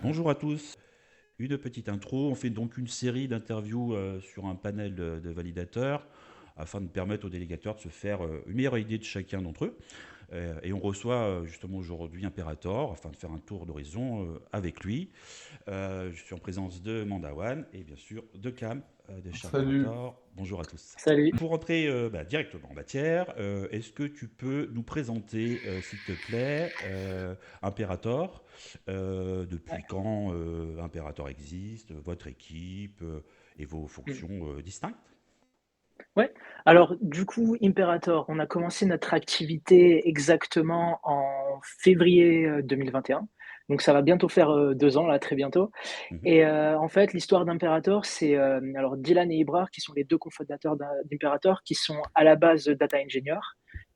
Bonjour à tous. Une petite intro. On fait donc une série d'interviews sur un panel de validateurs afin de permettre aux délégateurs de se faire une meilleure idée de chacun d'entre eux. Et on reçoit justement aujourd'hui Imperator afin de faire un tour d'horizon avec lui. Je suis en présence de Mandawan et bien sûr de Cam de chez Salut. Imperator. Bonjour à tous. Salut. Pour rentrer directement en matière, est-ce que tu peux nous présenter, s'il te plaît, Imperator, Ouais. depuis quand Imperator existe, votre équipe et vos Mmh. fonctions distinctes? Ouais. Alors du coup, Imperator, on a commencé notre activité exactement en février, 2021. Donc ça va bientôt faire, 2 ans là, très bientôt Mhm. et en fait, l'histoire d'Imperator, c'est, alors Dylan et Ibrar qui sont les 2 cofondateurs d'Imperator, qui sont à la base data engineers,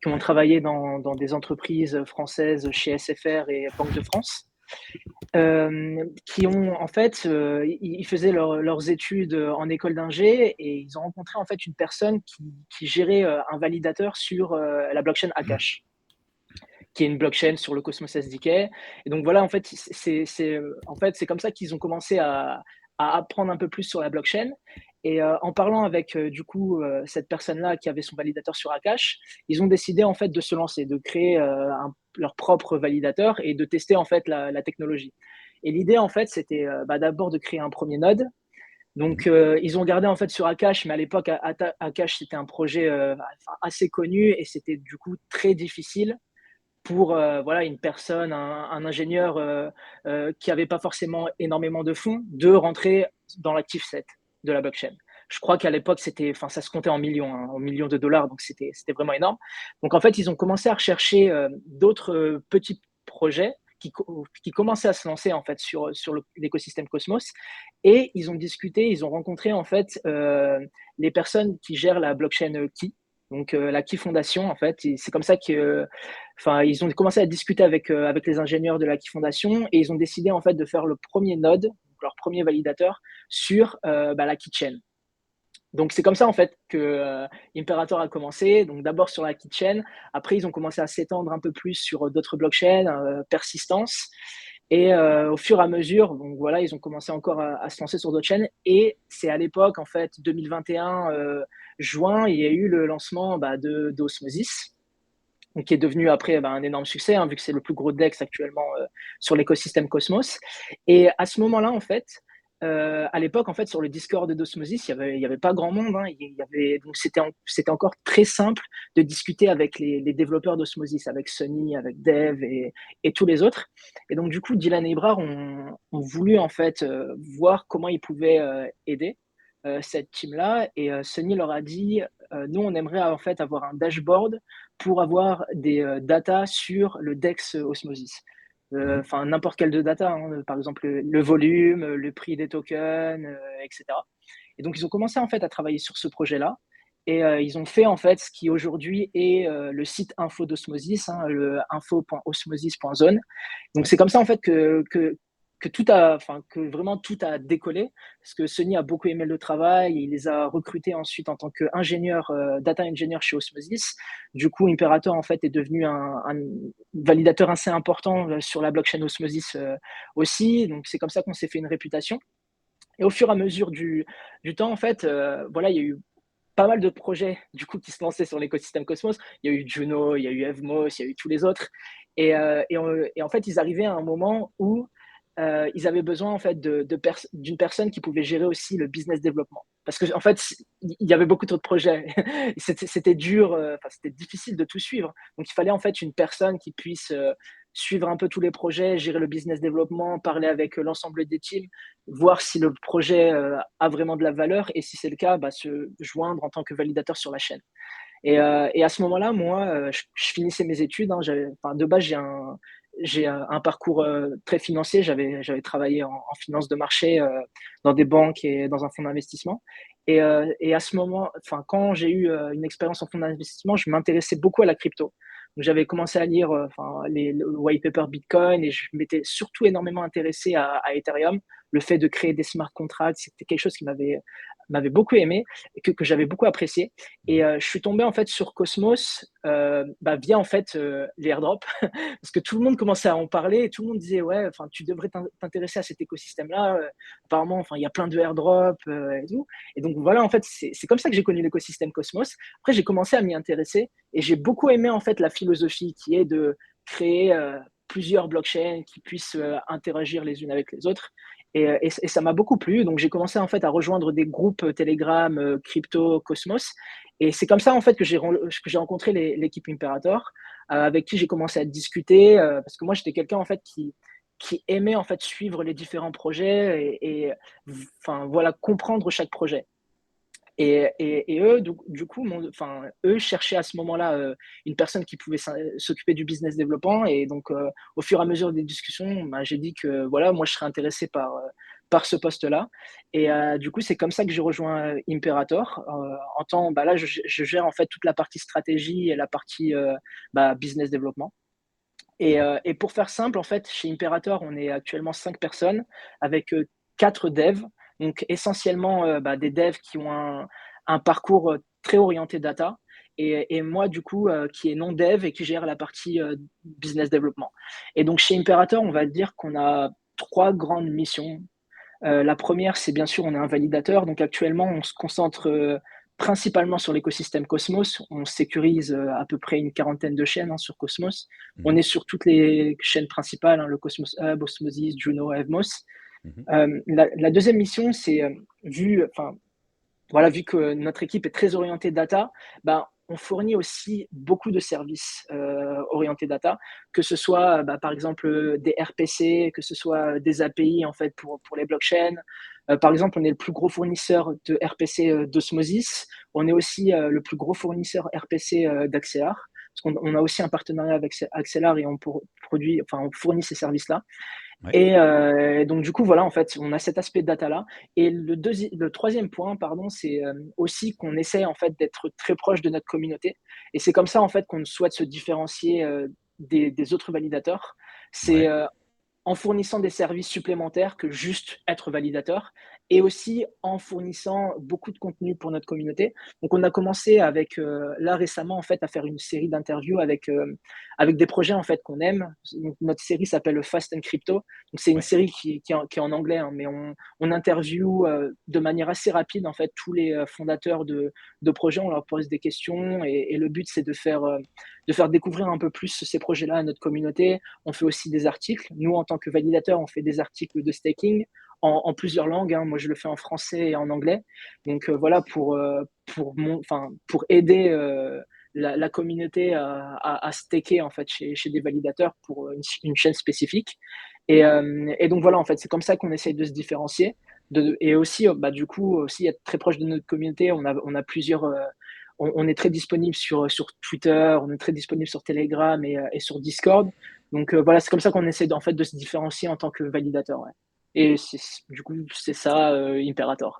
qui ont Ouais. travaillé dans des entreprises françaises chez SFR et Banque de France. Qui ont en fait, ils faisaient leurs études, en école d'ingé et ils ont rencontré en fait une personne qui gérait, un validateur sur, la blockchain Akash, qui est une blockchain sur le Cosmos SDK. Et donc voilà, en fait, en fait, c'est comme ça qu'ils ont commencé à apprendre un peu plus sur la blockchain. Et en parlant avec, du coup, cette personne-là qui avait son validateur sur Akash, ils ont décidé en fait de se lancer, de créer, leur propre validateur et de tester en fait la technologie. Et l'idée en fait, c'était, d'abord de créer un premier node. Donc, Mhm. ils ont gardé en fait sur Akash, mais à l'époque, Akash, c'était un projet, enfin, assez connu et c'était du coup très difficile pour, voilà, une personne, un ingénieur, qui avait pas forcément énormément de fonds, de rentrer dans l'actif set de la blockchain. Je crois qu'à l'époque, c'était, enfin, ça se comptait en millions, hein, en millions de dollars, donc c'était vraiment énorme. Donc en fait, ils ont commencé à rechercher, d'autres, petits projets qui commençaient à se lancer en fait sur l'écosystème Cosmos, et ils ont discuté, ils ont rencontré en fait, les personnes qui gèrent la blockchain, Key, donc la Key Foundation en fait. Et c'est comme ça que, enfin, ils ont commencé à discuter avec les ingénieurs de la Key Foundation et ils ont décidé en fait de faire le premier node, donc leur premier validateur sur, la Keychain. Donc c'est comme ça en fait que, Imperator a commencé, donc d'abord sur la Keychain, après ils ont commencé à s'étendre un peu plus sur, d'autres blockchains, Persistance. Et au fur et à mesure, donc voilà, ils ont commencé encore à se lancer sur d'autres chaînes. Et c'est à l'époque, en fait, 2021, juin, il y a eu le lancement, d'Osmosis, donc qui est devenu après, un énorme succès, hein, vu que c'est le plus gros DEX actuellement, sur l'écosystème Cosmos. Et à ce moment-là, en fait, à l'époque, en fait, sur le Discord d'Osmosis, il y avait pas grand monde, hein. Il y avait, donc c'était encore très simple de discuter avec les développeurs d'Osmosis, avec Sunny, avec Dev et tous les autres. Et donc du coup, Dylan et Ibrar ont voulu en fait, voir comment ils pouvaient, aider, cette team-là. Et Sunny leur a dit, «Nous, on aimerait en fait avoir un dashboard pour avoir des, data sur le DEX Osmosis». Mhm. Enfin, n'importe quelle de data, hein, par exemple, le volume, le prix des tokens, et cetera. Et donc ils ont commencé en fait à travailler sur ce projet-là. Et ils ont fait en fait ce qui aujourd'hui est, le site info d'Osmosis, hein, le info.osmosis.zone. Donc Ouais. c'est comme ça en fait que tout a, enfin, que vraiment tout a décollé, parce que Sony a beaucoup aimé le travail, il les a recrutés ensuite en tant qu'ingénieur, data engineer chez Osmosis. Du coup, Imperator en fait est devenu un validateur assez important, sur la blockchain Osmosis, aussi. Donc c'est comme ça qu'on s'est fait une réputation. Et au fur et à mesure du temps, en fait, voilà, il y a eu pas mal de projets du coup qui se lançaient sur l'écosystème Cosmos. Il y a eu Juno, il y a eu Evmos, il y a eu tous les autres. Et en fait, ils arrivaient à un moment où, ils avaient besoin en fait d'une personne qui pouvait gérer aussi le business développement. Parce que en fait, il y avait beaucoup trop de projets. C'était dur, enfin c'était difficile de tout suivre. Donc il fallait en fait une personne qui puisse, suivre un peu tous les projets, gérer le business développement, parler avec, l'ensemble des teams, voir si le projet, a vraiment de la valeur, et si c'est le cas, se joindre en tant que validateur sur la chaîne. Et à ce moment-là, moi, je finissais mes études, hein. Enfin, de base, j'ai un parcours, très financier. J'avais travaillé en finance de marché, dans des banques et dans un fonds d'investissement. Et à ce moment, enfin, quand j'ai eu, une expérience en fonds d'investissement, je m'intéressais beaucoup à la crypto. Donc j'avais commencé à lire, enfin, le white paper Bitcoin, et je m'étais surtout énormément intéressé à Ethereum, le fait de créer des smart contracts, c'était quelque chose qui m'avait beaucoup aimé et que j'avais beaucoup apprécié. Et je suis tombé en fait sur Cosmos, via en fait, les airdrops parce que tout le monde commençait à en parler et tout le monde disait: «Ouais, enfin, tu devrais t'intéresser à cet écosystème-là, apparemment, enfin, il y a plein de airdrops, et tout». Et donc voilà, en fait, c'est comme ça que j'ai connu l'écosystème Cosmos. Après, j'ai commencé à m'y intéresser et j'ai beaucoup aimé en fait la philosophie qui est de créer, plusieurs blockchains qui puissent, interagir les unes avec les autres. Et ça m'a beaucoup plu. Donc j'ai commencé en fait à rejoindre des groupes, Telegram, crypto, Cosmos. Et c'est comme ça en fait que j'ai rencontré l'équipe Imperator, avec qui j'ai commencé à discuter, parce que moi j'étais quelqu'un en fait qui aimait en fait suivre les différents projets enfin voilà, comprendre chaque projet. Et eux, du coup, eux cherchaient à ce moment-là, une personne qui pouvait s'occuper du business développement. Et donc, au fur et à mesure des discussions, bah, j'ai dit que voilà, moi, je serais intéressé par ce poste-là. Et du coup, c'est comme ça que j'ai rejoint Imperator. Là, je gère en fait toute la partie stratégie et la partie business développement. Et pour faire simple, en fait, chez Imperator, on est actuellement 5 personnes avec 4 devs. Donc essentiellement, des devs qui ont un parcours, très orienté data. Et moi, du coup, qui est non dev et qui gère la partie, business développement. Et donc chez Imperator, on va dire qu'on a 3 grandes missions. La première, c'est bien sûr, on est un validateur. Donc actuellement, on se concentre, principalement sur l'écosystème Cosmos. On sécurise, à peu près une quarantaine de chaînes, hein, sur Cosmos. On Mhm. est sur toutes les chaînes principales, hein, le Cosmos Hub, Osmosis, Juno, Evmos. Mhm. La deuxième mission, c'est, vu que notre équipe est très orientée data, ben, on fournit aussi beaucoup de services, orientés data, que ce soit, par exemple, des RPC, que ce soit des API en fait pour les blockchains. Par exemple, on est le plus gros fournisseur de RPC, d'Osmosis. On est aussi, le plus gros fournisseur RPC, d'Axelar, parce qu'on a aussi un partenariat avec Axelar et on fournit ces services-là. Ouais. Et donc du coup, voilà, en fait, on a cet aspect de data-là. Et le troisième point, pardon, c'est, aussi qu'on essaie, en fait, d'être très proche de notre communauté. Et c'est comme ça, en fait, qu'on souhaite se différencier, des autres validateurs. C'est, Ouais. en fournissant des services supplémentaires que juste être validateur, et aussi en fournissant beaucoup de contenu pour notre communauté. Donc on a commencé avec, là récemment en fait, à faire une série d'interviews avec des projets en fait qu'on aime. Donc notre série s'appelle Fast and Crypto. Donc c'est une Ouais. série qui est en anglais, hein, mais on interview, de manière assez rapide en fait tous les, fondateurs de projets. On leur pose des questions et le but c'est de faire découvrir un peu plus ces projets-là à notre communauté. On fait aussi des articles. Nous, en tant que validateur, on fait des articles de staking en plusieurs langues, hein. Moi, je le fais en français et en anglais. Donc voilà, pour aider, la communauté à staker en fait chez des validateurs pour une chaîne spécifique. Et donc voilà, en fait, c'est comme ça qu'on essaye de se différencier. Et aussi, du coup, aussi être très proche de notre communauté. On a plusieurs, on est très disponible sur Twitter, on est très disponible sur Telegram et sur Discord. Donc voilà, c'est comme ça qu'on essaie en fait de se différencier en tant que validateur. Ouais. Et du coup, c'est ça, Imperator.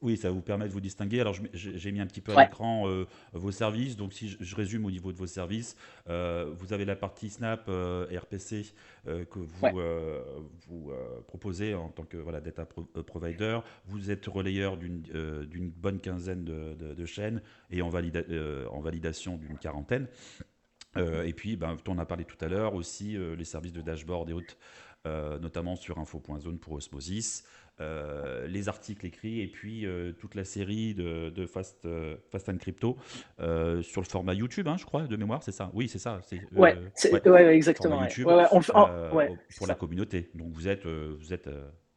Oui, ça vous permet de vous distinguer. Alors, j'ai mis un petit peu à Ouais, l'écran vos services. Donc, si je résume au niveau de vos services, vous avez la partie Snap RPC que ouais, vous proposez en tant que voilà, data provider. Vous êtes relayeur d'une bonne quinzaine de chaînes et en validation d'une quarantaine. Et puis, on en a parlé tout à l'heure aussi, les services de dashboard et autres, notamment sur info.zone pour Osmosis, les articles écrits et puis toute la série de Fast and Crypto sur le format YouTube, hein, je crois, de mémoire, c'est ça. Oui, c'est ça. ouais, Ouais, ouais, format exactement. Ouais, YouTube ouais, ouais, ouais, c'est pour la ça. communauté. Donc vous êtes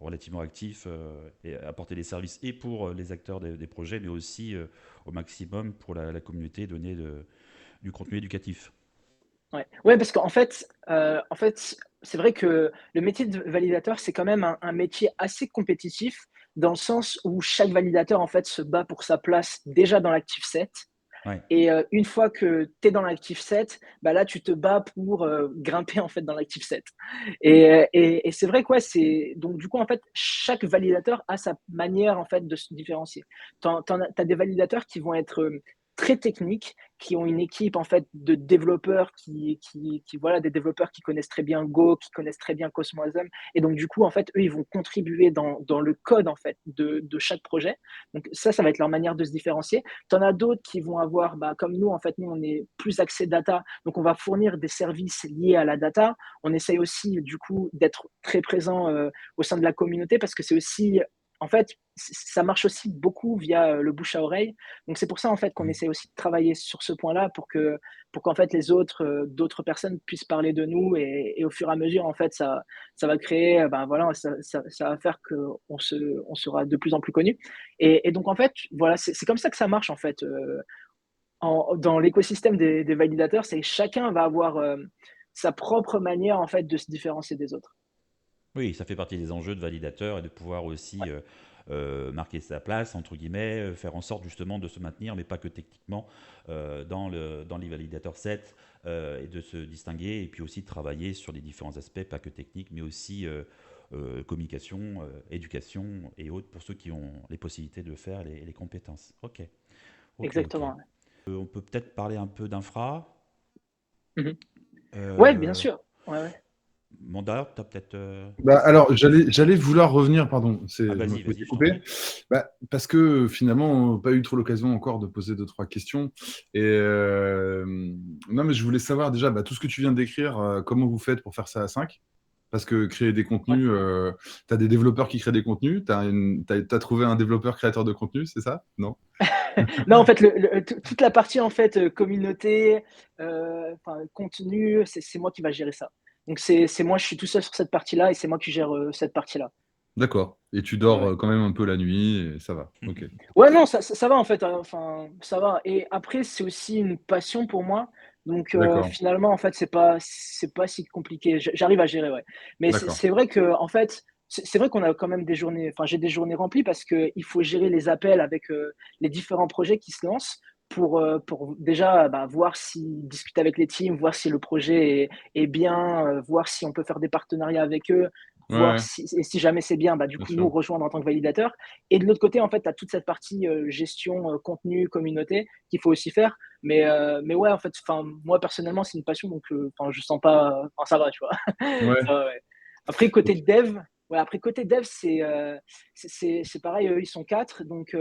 relativement actif et apporter des services et pour les acteurs des projets, mais aussi au maximum pour la communauté, donner du contenu éducatif. Ouais, ouais, parce qu'en fait, c'est vrai que le métier de validateur, c'est quand même un métier assez compétitif, dans le sens où chaque validateur, en fait, se bat pour sa place déjà dans l'active set. Ouais. Et une fois que tu es dans l'active set, là, tu te bats pour, grimper, en fait, dans l'active set. Et c'est vrai que, ouais, donc du coup, en fait, chaque validateur a sa manière, en fait, de se différencier. Tu as des validateurs qui vont être, très techniques, qui ont une équipe en fait de développeurs voilà, des développeurs qui connaissent très bien Go, qui connaissent très bien Cosmosm. Et donc, du coup, en fait, eux, ils vont contribuer dans le code en fait de chaque projet. Donc, ça va être leur manière de se différencier. Tu en as d'autres qui vont avoir, bah, comme nous, en fait, nous, on est plus axé data. Donc, on va fournir des services liés à la data. On essaye aussi, du coup, d'être très présent au sein de la communauté parce que c'est aussi, en fait, ça marche aussi beaucoup via le bouche à oreille. Donc, c'est pour ça, en fait, qu'on Mmh. essaie aussi de travailler sur ce point-là pour qu'en fait, les autres, d'autres personnes puissent parler de nous et au fur et à mesure, en fait, ça va créer, ben voilà, ça va faire on sera de plus en plus connu. Et donc, en fait, voilà, c'est comme ça que ça marche, en fait, dans l'écosystème des validateurs, c'est chacun va avoir sa propre manière, en fait, de se différencier des autres. Oui, ça fait partie des enjeux de validateur et de pouvoir aussi Ouais, marquer sa place, entre guillemets, faire en sorte justement de se maintenir, mais pas que techniquement, dans les validateurs 7 et de se distinguer et puis aussi de travailler sur les différents aspects, pas que techniques, mais aussi communication, éducation et autres pour ceux qui ont les possibilités de le faire, les compétences. Ok, ok, ok. exactement. On peut peut-être parler un peu d'infra. Ouais. Mhm. Ouais, bien Euh, sûr. Ouais, ouais. Mandat, tu as peut-être. Bah, alors, j'allais vouloir revenir, pardon, Ah, je me vas-y, suis je t'en coupé. prie. Bah, parce que finalement, on n'a pas eu trop l'occasion encore de poser deux, trois questions. Et non, mais je voulais savoir déjà, bah, tout ce que tu viens de décrire, comment vous faites pour faire ça à 5? Parce que créer des Ouais. contenus, tu as des développeurs qui créent des contenus, t'as trouvé un développeur créateur de contenu, c'est ça? Non? Non, en fait, toute la partie en fait communauté, enfin contenu, c'est moi qui va gérer ça. Donc c'est moi, je suis tout seul sur cette partie-là et c'est moi qui gère cette partie-là. D'accord. Et tu Ouais, dors ouais. quand même un peu la nuit et ça va. Ok. Ouais, non, ça va en fait, hein, enfin, ça va. Et après, c'est aussi une passion pour moi. Donc D'accord. finalement, en fait, c'est pas si compliqué. J'arrive à gérer, ouais. Mais D'accord. c'est vrai que en fait, c'est vrai qu'on a quand même des journées. Enfin, j'ai des journées remplies parce que il faut gérer les appels avec les différents projets qui se lancent pour déjà bah, voir si discuter avec les teams, voir si le projet est bien, voir si on peut faire des partenariats avec eux, Ouais, voir ouais, si, et si jamais c'est bien, bah, du bien coup, nous sûr. rejoindre en tant que validateur. Et de l'autre côté, en fait, tu as toute cette partie gestion, contenu, communauté qu'il faut aussi faire. Mais ouais, en fait, moi, personnellement, c'est une passion, donc je sens pas. Enfin, ça va, tu vois. Ouais. Ça va, ouais. Après, côté dev, ouais, après, côté dev, c'est pareil, eux, ils sont quatre. Donc,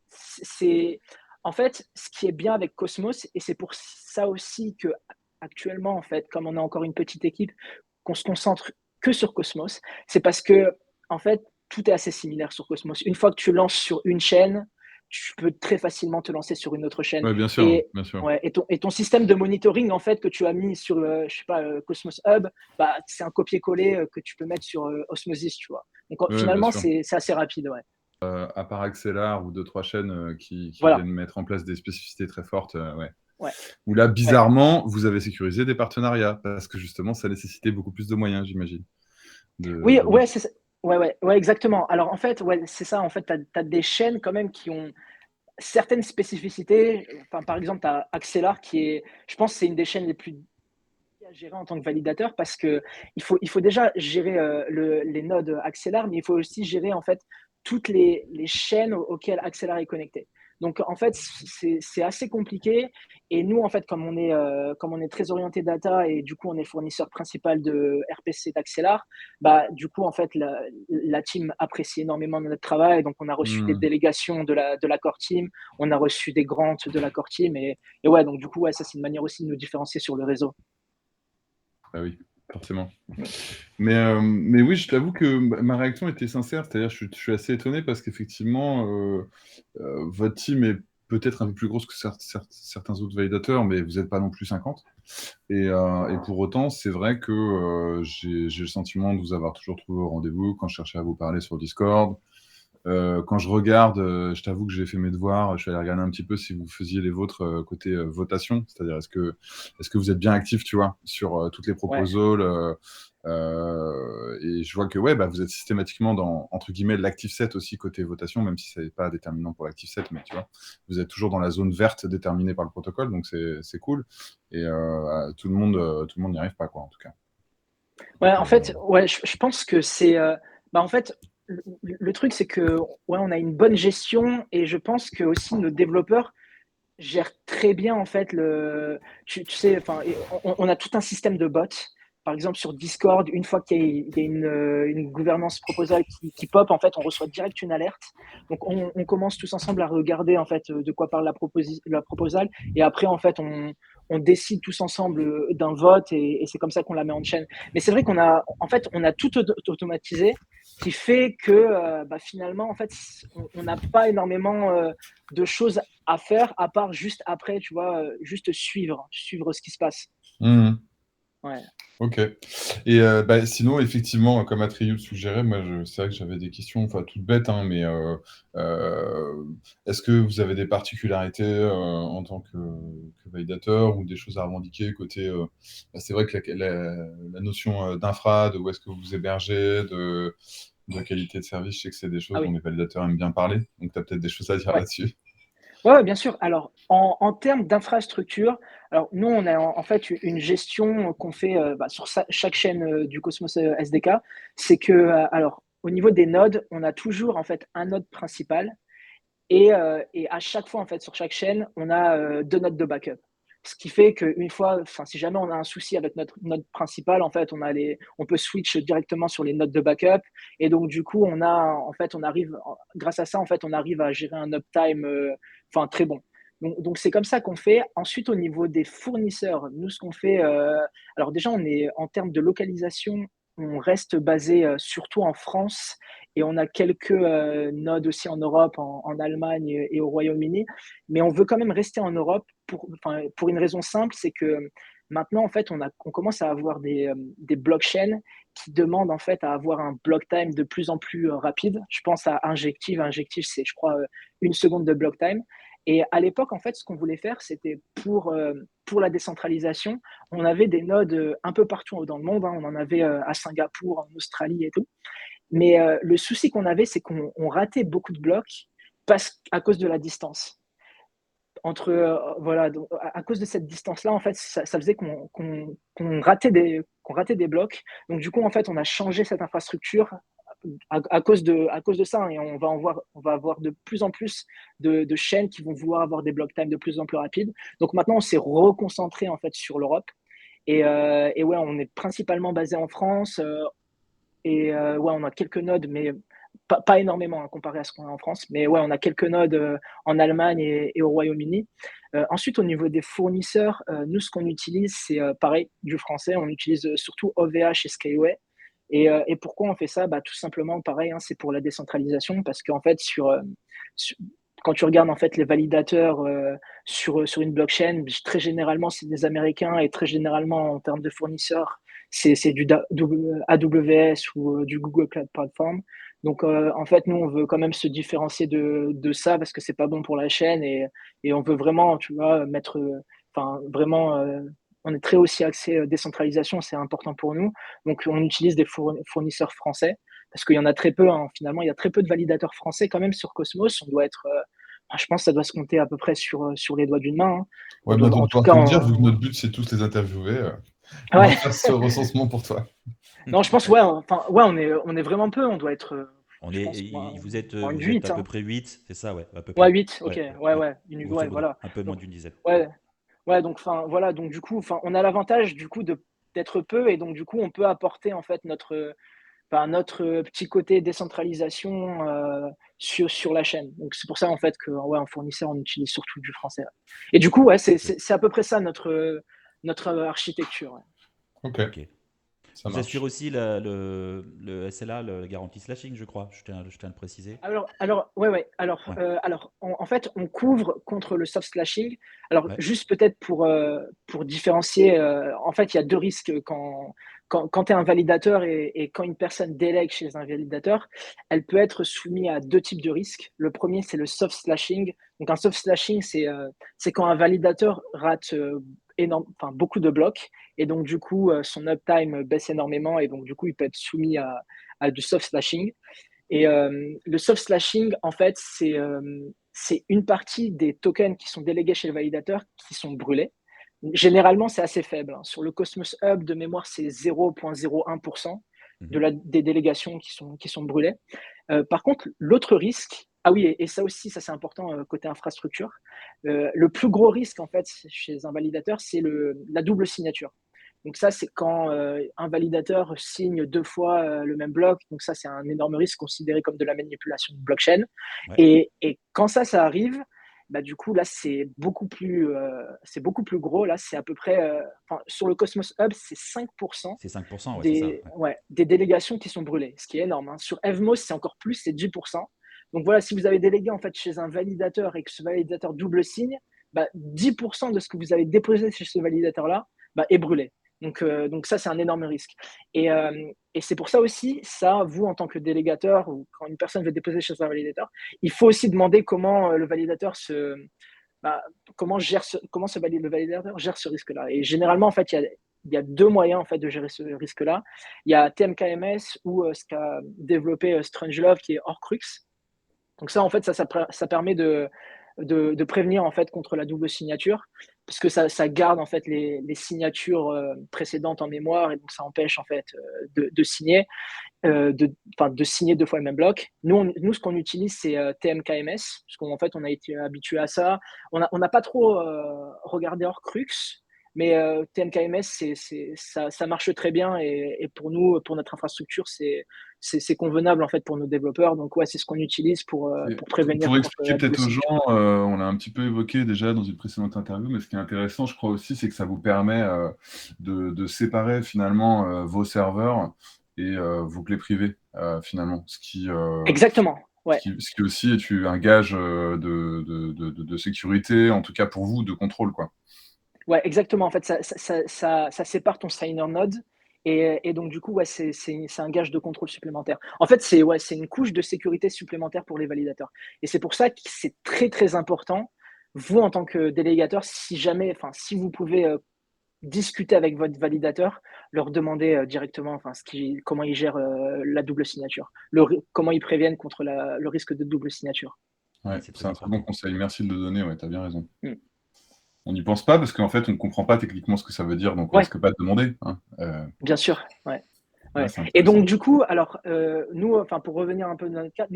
c'est. En fait, ce qui est bien avec Cosmos, et c'est pour ça aussi que actuellement, en fait, comme on est encore une petite équipe, qu'on se concentre que sur Cosmos, c'est parce que, en fait, tout est assez similaire sur Cosmos. Une fois que tu lances sur une chaîne, tu peux très facilement te lancer sur une autre chaîne. Ouais, bien sûr, Et, bien sûr. ouais, et ton système de monitoring, en fait, que tu as mis sur, je sais pas, Cosmos Hub, bah, c'est un copier-coller que tu peux mettre sur Osmosis, tu vois. Donc, Ouais, bien finalement, sûr. c'est assez rapide, ouais. À part Axelar ou deux, trois chaînes qui Voilà. viennent mettre en place des spécificités très fortes, ouais. Ouais. Où là, Ouais. bizarrement, vous avez sécurisé des partenariats parce que justement, ça nécessitait beaucoup plus de moyens, j'imagine. Oui, De... ouais, c'est ça. Ouais, ouais, ouais, exactement. Alors, en fait, ouais, c'est ça. En fait, tu as des chaînes quand même qui ont certaines spécificités. Enfin, par exemple, tu as Axelar qui est, je pense, que c'est une des chaînes les plus à gérer en tant que validateur parce que il faut déjà gérer les nodes Axelar, mais il faut aussi gérer en fait toutes les chaînes auxquelles Axelar est connecté. Donc en fait, c'est assez compliqué. Et nous, en fait, comme on est très orienté data et du coup, on est fournisseur principal de RPC d'Axelar, bah, du coup, en fait, la team apprécie énormément notre travail. Donc, on a reçu des Hmm. délégations de la core team, on a reçu des grants de la core team. Et ouais, donc du coup, ouais, ça, c'est une manière aussi de nous différencier sur le réseau. Ah oui, forcément. Mais oui, je t'avoue que ma réaction était sincère, c'est-à-dire je suis assez étonné parce qu'effectivement, votre team est peut-être un peu plus grosse que certains autres validateurs, mais vous n'êtes pas non plus 50. Et pour autant, c'est vrai que j'ai le sentiment de vous avoir toujours trouvé au rendez-vous quand je cherchais à vous parler sur Discord. Quand je regarde, je t'avoue que j'ai fait mes devoirs. Je suis allé regarder un petit peu si vous faisiez les vôtres côté votation, c'est-à-dire est-ce que vous êtes bien actif, tu vois, sur toutes les Ouais. proposals. Et je vois que ouais, bah, vous êtes systématiquement dans entre guillemets l'active set aussi côté votation, même si c'est pas déterminant pour l'active set, mais tu vois, vous êtes toujours dans la zone verte déterminée par le protocole, donc c'est cool. Et tout le monde n'y arrive pas quoi, en tout cas. Ouais, Donc, en fait, ouais, je pense que c'est, bah, en fait, le truc, c'est que, ouais, on a une bonne gestion et je pense que aussi nos développeurs, gère très bien en fait tu sais, enfin, on a tout un système de bots. Par exemple, sur Discord, une fois qu'il y a une gouvernance proposal qui pop, en fait, on reçoit direct une alerte. Donc, on commence tous ensemble à regarder en fait de quoi parle la proposal, et après, en fait, on décide tous ensemble d'un vote, et c'est comme ça qu'on la met en chaîne. Mais c'est vrai en fait, on a tout automatisé, qui fait que bah, finalement, en fait, on n'a pas énormément de choses à faire, à part juste après, tu vois, juste suivre ce qui se passe. Mmh. Ouais. OK. Et bah, sinon effectivement, comme Atreyu suggérait, moi c'est vrai que j'avais des questions, enfin toutes bêtes, hein, mais est-ce que vous avez des particularités, en tant que validateur, ou des choses à revendiquer côté, bah, c'est vrai que la notion, d'infra, de où est-ce que vous hébergez, de qualité de service, je sais que c'est des Ah choses dont oui, les validateurs aiment bien parler, donc tu as peut-être des choses à dire ouais. là-dessus? Ouais, ouais, bien sûr. Alors, en termes d'infrastructure, alors nous, on a en fait une gestion qu'on fait bah, sur chaque chaîne du Cosmos SDK. C'est que, alors, au niveau des nodes, on a toujours en fait un node principal, et à chaque fois, en fait, sur chaque chaîne, on a 2 nodes de backup. Ce qui fait qu'une fois, enfin, si jamais on a un souci avec notre node principal, en fait, on peut switch directement sur les nodes de backup, et donc du coup, en fait, grâce à ça, en fait, on arrive à gérer un uptime, enfin, très bon. Donc c'est comme ça qu'on fait. Ensuite, au niveau des fournisseurs, nous, ce qu'on fait, alors déjà, en termes de localisation, on reste basé, surtout en France, et on a quelques nodes aussi en Europe, en Allemagne et au Royaume-Uni. Mais on veut quand même rester en Europe enfin, pour une raison simple, c'est que maintenant, en fait, on commence à avoir des blockchains qui demandent en fait à avoir un block time de plus en plus rapide. Je pense à Injective. Injective, c'est, je crois, 1 seconde de block time. Et à l'époque, en fait, ce qu'on voulait faire, c'était pour la décentralisation, on avait des nodes un peu partout dans le monde, hein. On en avait à Singapour, en Australie et tout. Mais le souci qu'on avait, c'est qu'on ratait beaucoup de blocs à cause de la distance. Voilà, donc à cause de cette distance-là, en fait, ça faisait qu'on ratait des blocs. Donc du coup, en fait, on a changé cette infrastructure à cause de ça, hein, et on va avoir de plus en plus de chaînes qui vont vouloir avoir des block times de plus en plus rapides. Donc maintenant, on s'est reconcentré en fait sur l'Europe, et ouais, on est principalement basé en France, et ouais, on a quelques nodes, mais pas énormément, hein, comparé à ce qu'on a en France. Mais ouais, on a quelques nodes en Allemagne et au Royaume-Uni. Ensuite, au niveau des fournisseurs, nous, ce qu'on utilise, c'est pareil, du français. On utilise surtout OVH et Skyway. Et pourquoi on fait ça? Bah, tout simplement, pareil, hein, c'est pour la décentralisation, parce qu'en fait, sur- quand tu regardes en fait les validateurs sur une blockchain, très généralement, c'est des Américains, et très généralement, en termes de fournisseurs, c'est du AWS ou du Google Cloud Platform. Donc, en fait, nous, on veut quand même se différencier de ça, parce que c'est pas bon pour la chaîne, et on veut vraiment, tu vois, enfin, vraiment, on est très aussi axé décentralisation, c'est important pour nous. Donc, on utilise des fournisseurs français, parce qu'il y en a très peu, hein. Finalement, il y a très peu de validateurs français quand même sur Cosmos. On doit être, je pense que ça doit se compter à peu près sur les doigts d'une main, hein. Ouais, bientôt En de tout pouvoir cas, te le dire, vu que notre but, c'est tous les interviewer, on va ouais. faire ce recensement pour toi. Non, je pense, ouais, enfin, ouais, on est vraiment peu. On doit être, On je est, pense, en une vous êtes 8, à peu hein. près 8, c'est ça, ouais, à peu Ouais, près. 8, ok, Ouais, ouais, ouais, ouais, grosso ouais, modo, voilà. un peu moins Donc, d'une dizaine. ouais, ouais, donc, enfin, voilà, donc du coup, enfin, on a l'avantage du coup d'être peu, et donc du coup, on peut apporter en fait notre petit côté décentralisation sur la chaîne. Donc c'est pour ça en fait que, ouais, en fournisseur, on utilise surtout du français. Ouais. Et du coup, ouais, Ok, c'est à peu près ça notre architecture. Ouais. Ok, ok. ça Vous assurez marche. aussi le SLA, la garantie slashing, je crois. Je tiens à le préciser. Ouais, ouais. Ouais, En fait, on couvre contre le soft slashing. Alors, ouais. juste peut-être pour différencier, en fait, il y a 2 risques quand tu es un validateur, et quand une personne délègue chez un validateur, elle peut être soumise à 2 types de risques. Le premier, c'est le soft slashing. Donc, un soft slashing, c'est quand un validateur rate enfin, beaucoup de blocs, et donc, du coup, son uptime baisse énormément, et donc, du coup, il peut être soumis à du soft slashing. Et le soft slashing, en fait, c'est une partie des tokens qui sont délégués chez le validateur qui sont brûlés. Généralement, c'est assez faible, hein. Sur le Cosmos Hub, de mémoire, c'est 0,01% Mhm. des délégations qui sont brûlées. Par contre, l'autre risque, Ah oui, et ça aussi, ça c'est important côté infrastructure. Le plus gros risque en fait chez un validateur, c'est la double signature. Donc ça, c'est quand un validateur signe 2 fois le même bloc. Donc ça, c'est un énorme risque considéré comme de la manipulation de blockchain. Ouais. Et quand ça arrive, bah, du coup, là, c'est beaucoup plus gros. Là, c'est à peu près, sur le Cosmos Hub, c'est 5% C'est 5%, ouais, c'est ça. des, Ouais. ouais, des délégations qui sont brûlées, ce qui est énorme, hein. Sur Evmos, c'est encore plus, c'est 10%. Donc voilà, si vous avez délégué en fait chez un validateur et que ce validateur double signe, bah, 10% de ce que vous avez déposé chez ce validateur-là bah, est brûlé. Donc ça, c'est un énorme risque. Et c'est pour ça aussi, ça, vous, en tant que délégateur, ou quand une personne veut déposer chez un validateur, il faut aussi demander comment le validateur bah, comment le validateur gère ce risque-là. Et généralement, en fait, il y a 2 moyens en fait, de gérer ce risque-là. Il y a TMKMS ou ce qu'a développé Strangelove, qui est Horcrux. Donc ça, en fait, ça permet de prévenir en fait contre la double signature, parce que ça garde en fait les signatures précédentes en mémoire, et donc ça empêche en fait de signer, de signer 2 fois le même bloc. Nous ce qu'on utilise, c'est TMKMS, parce qu'en fait, on a été habitué à ça. On n'a pas trop regardé Horcrux, mais TMKMS, ça marche très bien, et pour nous, pour notre infrastructure, c'est convenable en fait pour nos développeurs. Donc ouais, c'est ce qu'on utilise Et pour prévenir pour contre expliquer la double peut-être aux signature. gens, on l'a un petit peu évoqué déjà dans une précédente interview, mais ce qui est intéressant, je crois aussi, c'est que ça vous permet de séparer finalement vos serveurs et vos clés privées, finalement. Exactement, ouais. Ce qui aussi est un gage de sécurité, en tout cas pour vous, de contrôle, quoi. Ouais, exactement. En fait, ça sépare ton signer node, et donc du coup, ouais, c'est un gage de contrôle supplémentaire. En fait, c'est une couche de sécurité supplémentaire pour les validateurs, et c'est pour ça que c'est très, très important, vous, en tant que délégateur, si vous pouvez, discuter avec votre validateur, leur demander, directement, comment ils gèrent, la double signature. Comment ils préviennent contre le risque de double signature. Ouais, C'est c'est très un très bon important. conseil. Merci de le donner, ouais, tu as bien raison. Mmh. On n'y pense pas parce qu'en fait, on ne comprend pas techniquement ce que ça veut dire, donc on Ouais, risque pas de demander, hein. bien sûr, ouais. Ouais, Ouais, c'est et donc intéressant. du coup, alors, nous, enfin, pour revenir un peu dans notre cas,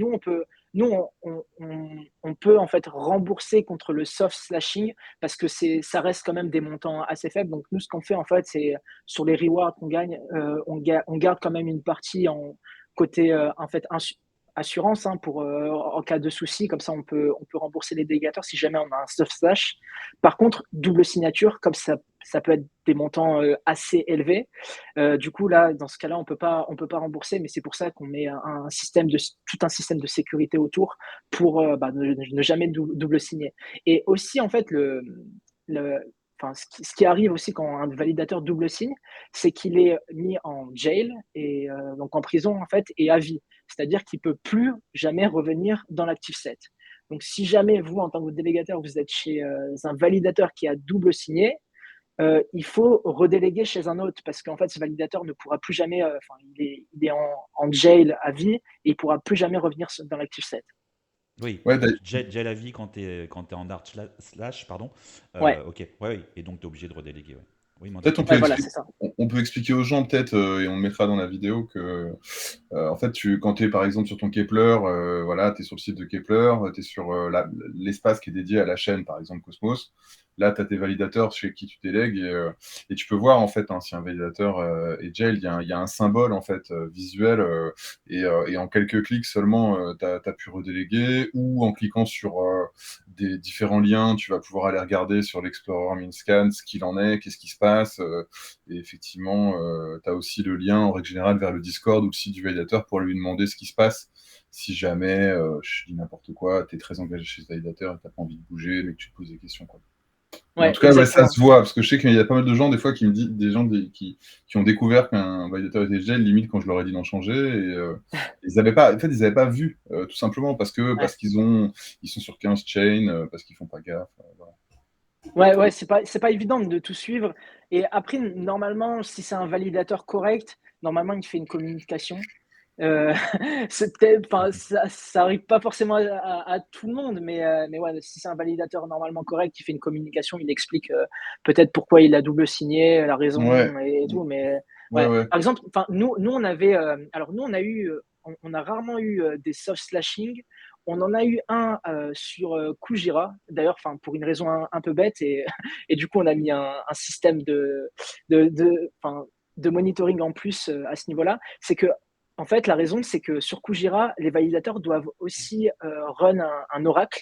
on peut en fait rembourser contre le soft slashing, parce que ça reste quand même des montants assez faibles. Donc nous, ce qu'on fait en fait, c'est sur les rewards qu'on gagne, on garde quand même une partie en côté, en fait, assurance, hein, en cas de souci. Comme ça, on peut rembourser les délégateurs si jamais on a un soft slash. Par contre, double signature, comme ça peut être des montants assez élevés. Du coup, là, dans ce cas-là, on peut pas rembourser, mais c'est pour ça qu'on met tout un système de sécurité autour pour bah, ne jamais double signer. Et aussi, en fait, le, ce qui arrive aussi quand un validateur double signe, c'est qu'il est mis en jail, et donc en prison en fait, et à vie. C'est-à-dire qu'il peut plus jamais revenir dans l'active set. Donc, si jamais vous, en tant que délégateur, vous êtes chez un validateur qui a double signé, il faut redéléguer chez un autre, parce qu'en fait, ce validateur ne pourra plus jamais, il est en jail à vie, et il pourra plus jamais revenir dans l'active set. Oui, Ouais, j'ai la vie quand t'es en art slash, pardon. Ouais, Ok, ouais, oui. Et donc t'es obligé de redéléguer, ouais. Oui, peut-être Mandy. ouais, voilà, c'est ça. on peut expliquer aux gens peut-être, et on le mettra dans la vidéo que, en fait, quand tu es par exemple sur ton Kepler, voilà, tu es sur le site de Kepler, tu es sur l'espace qui est dédié à la chaîne, par exemple Cosmos. Là, tu as tes validateurs chez qui tu délègues, et tu peux voir en fait, hein, si un validateur est jail, il y a un symbole en fait visuel, et en quelques clics seulement, tu as pu redéléguer, ou en cliquant sur des différents liens, tu vas pouvoir aller regarder sur l'Explorer Minscan ce qu'il en est, qu'est-ce qui se passe. Et effectivement, tu as aussi le lien en règle générale vers le Discord ou le site du validateur pour lui demander ce qui se passe. Si jamais, je dis n'importe quoi, tu es très engagé chez ce validateur et tu n'as pas envie de bouger, mais que tu te poses des questions, quoi. Mais en Ouais, tout cas, ouais, ça exactement. se voit, parce que je sais qu'il y a pas mal de gens, des fois, qui me disent, des gens qui ont découvert qu'un validateur était jail, limite quand je leur ai dit d'en changer, et ils n'avaient pas, en fait, ils n'avaient pas vu, tout simplement parce Ouais. ils sont sur 15 chains, parce qu'ils font pas gaffe. Voilà. Ouais, ouais, c'est pas évident de tout suivre. Et après, normalement, si c'est un validateur correct, normalement, il fait une communication. Heu, c'est peut-être, enfin, ça arrive pas forcément à tout le monde, mais ouais, si c'est un validateur normalement correct, il fait une communication, il explique, peut-être pourquoi il a double signé, la Ouais, raison, et tout. Mais ouais, ouais, ouais. par exemple, enfin, nous on avait, alors nous on a eu, on a rarement eu, des soft slashing. On en a eu un sur Kujira, d'ailleurs, pour une raison un peu bête, et du coup, on a mis un système de monitoring en plus à ce niveau-là. C'est que, en fait, la raison, c'est que sur Kujira, les validateurs doivent aussi run un oracle.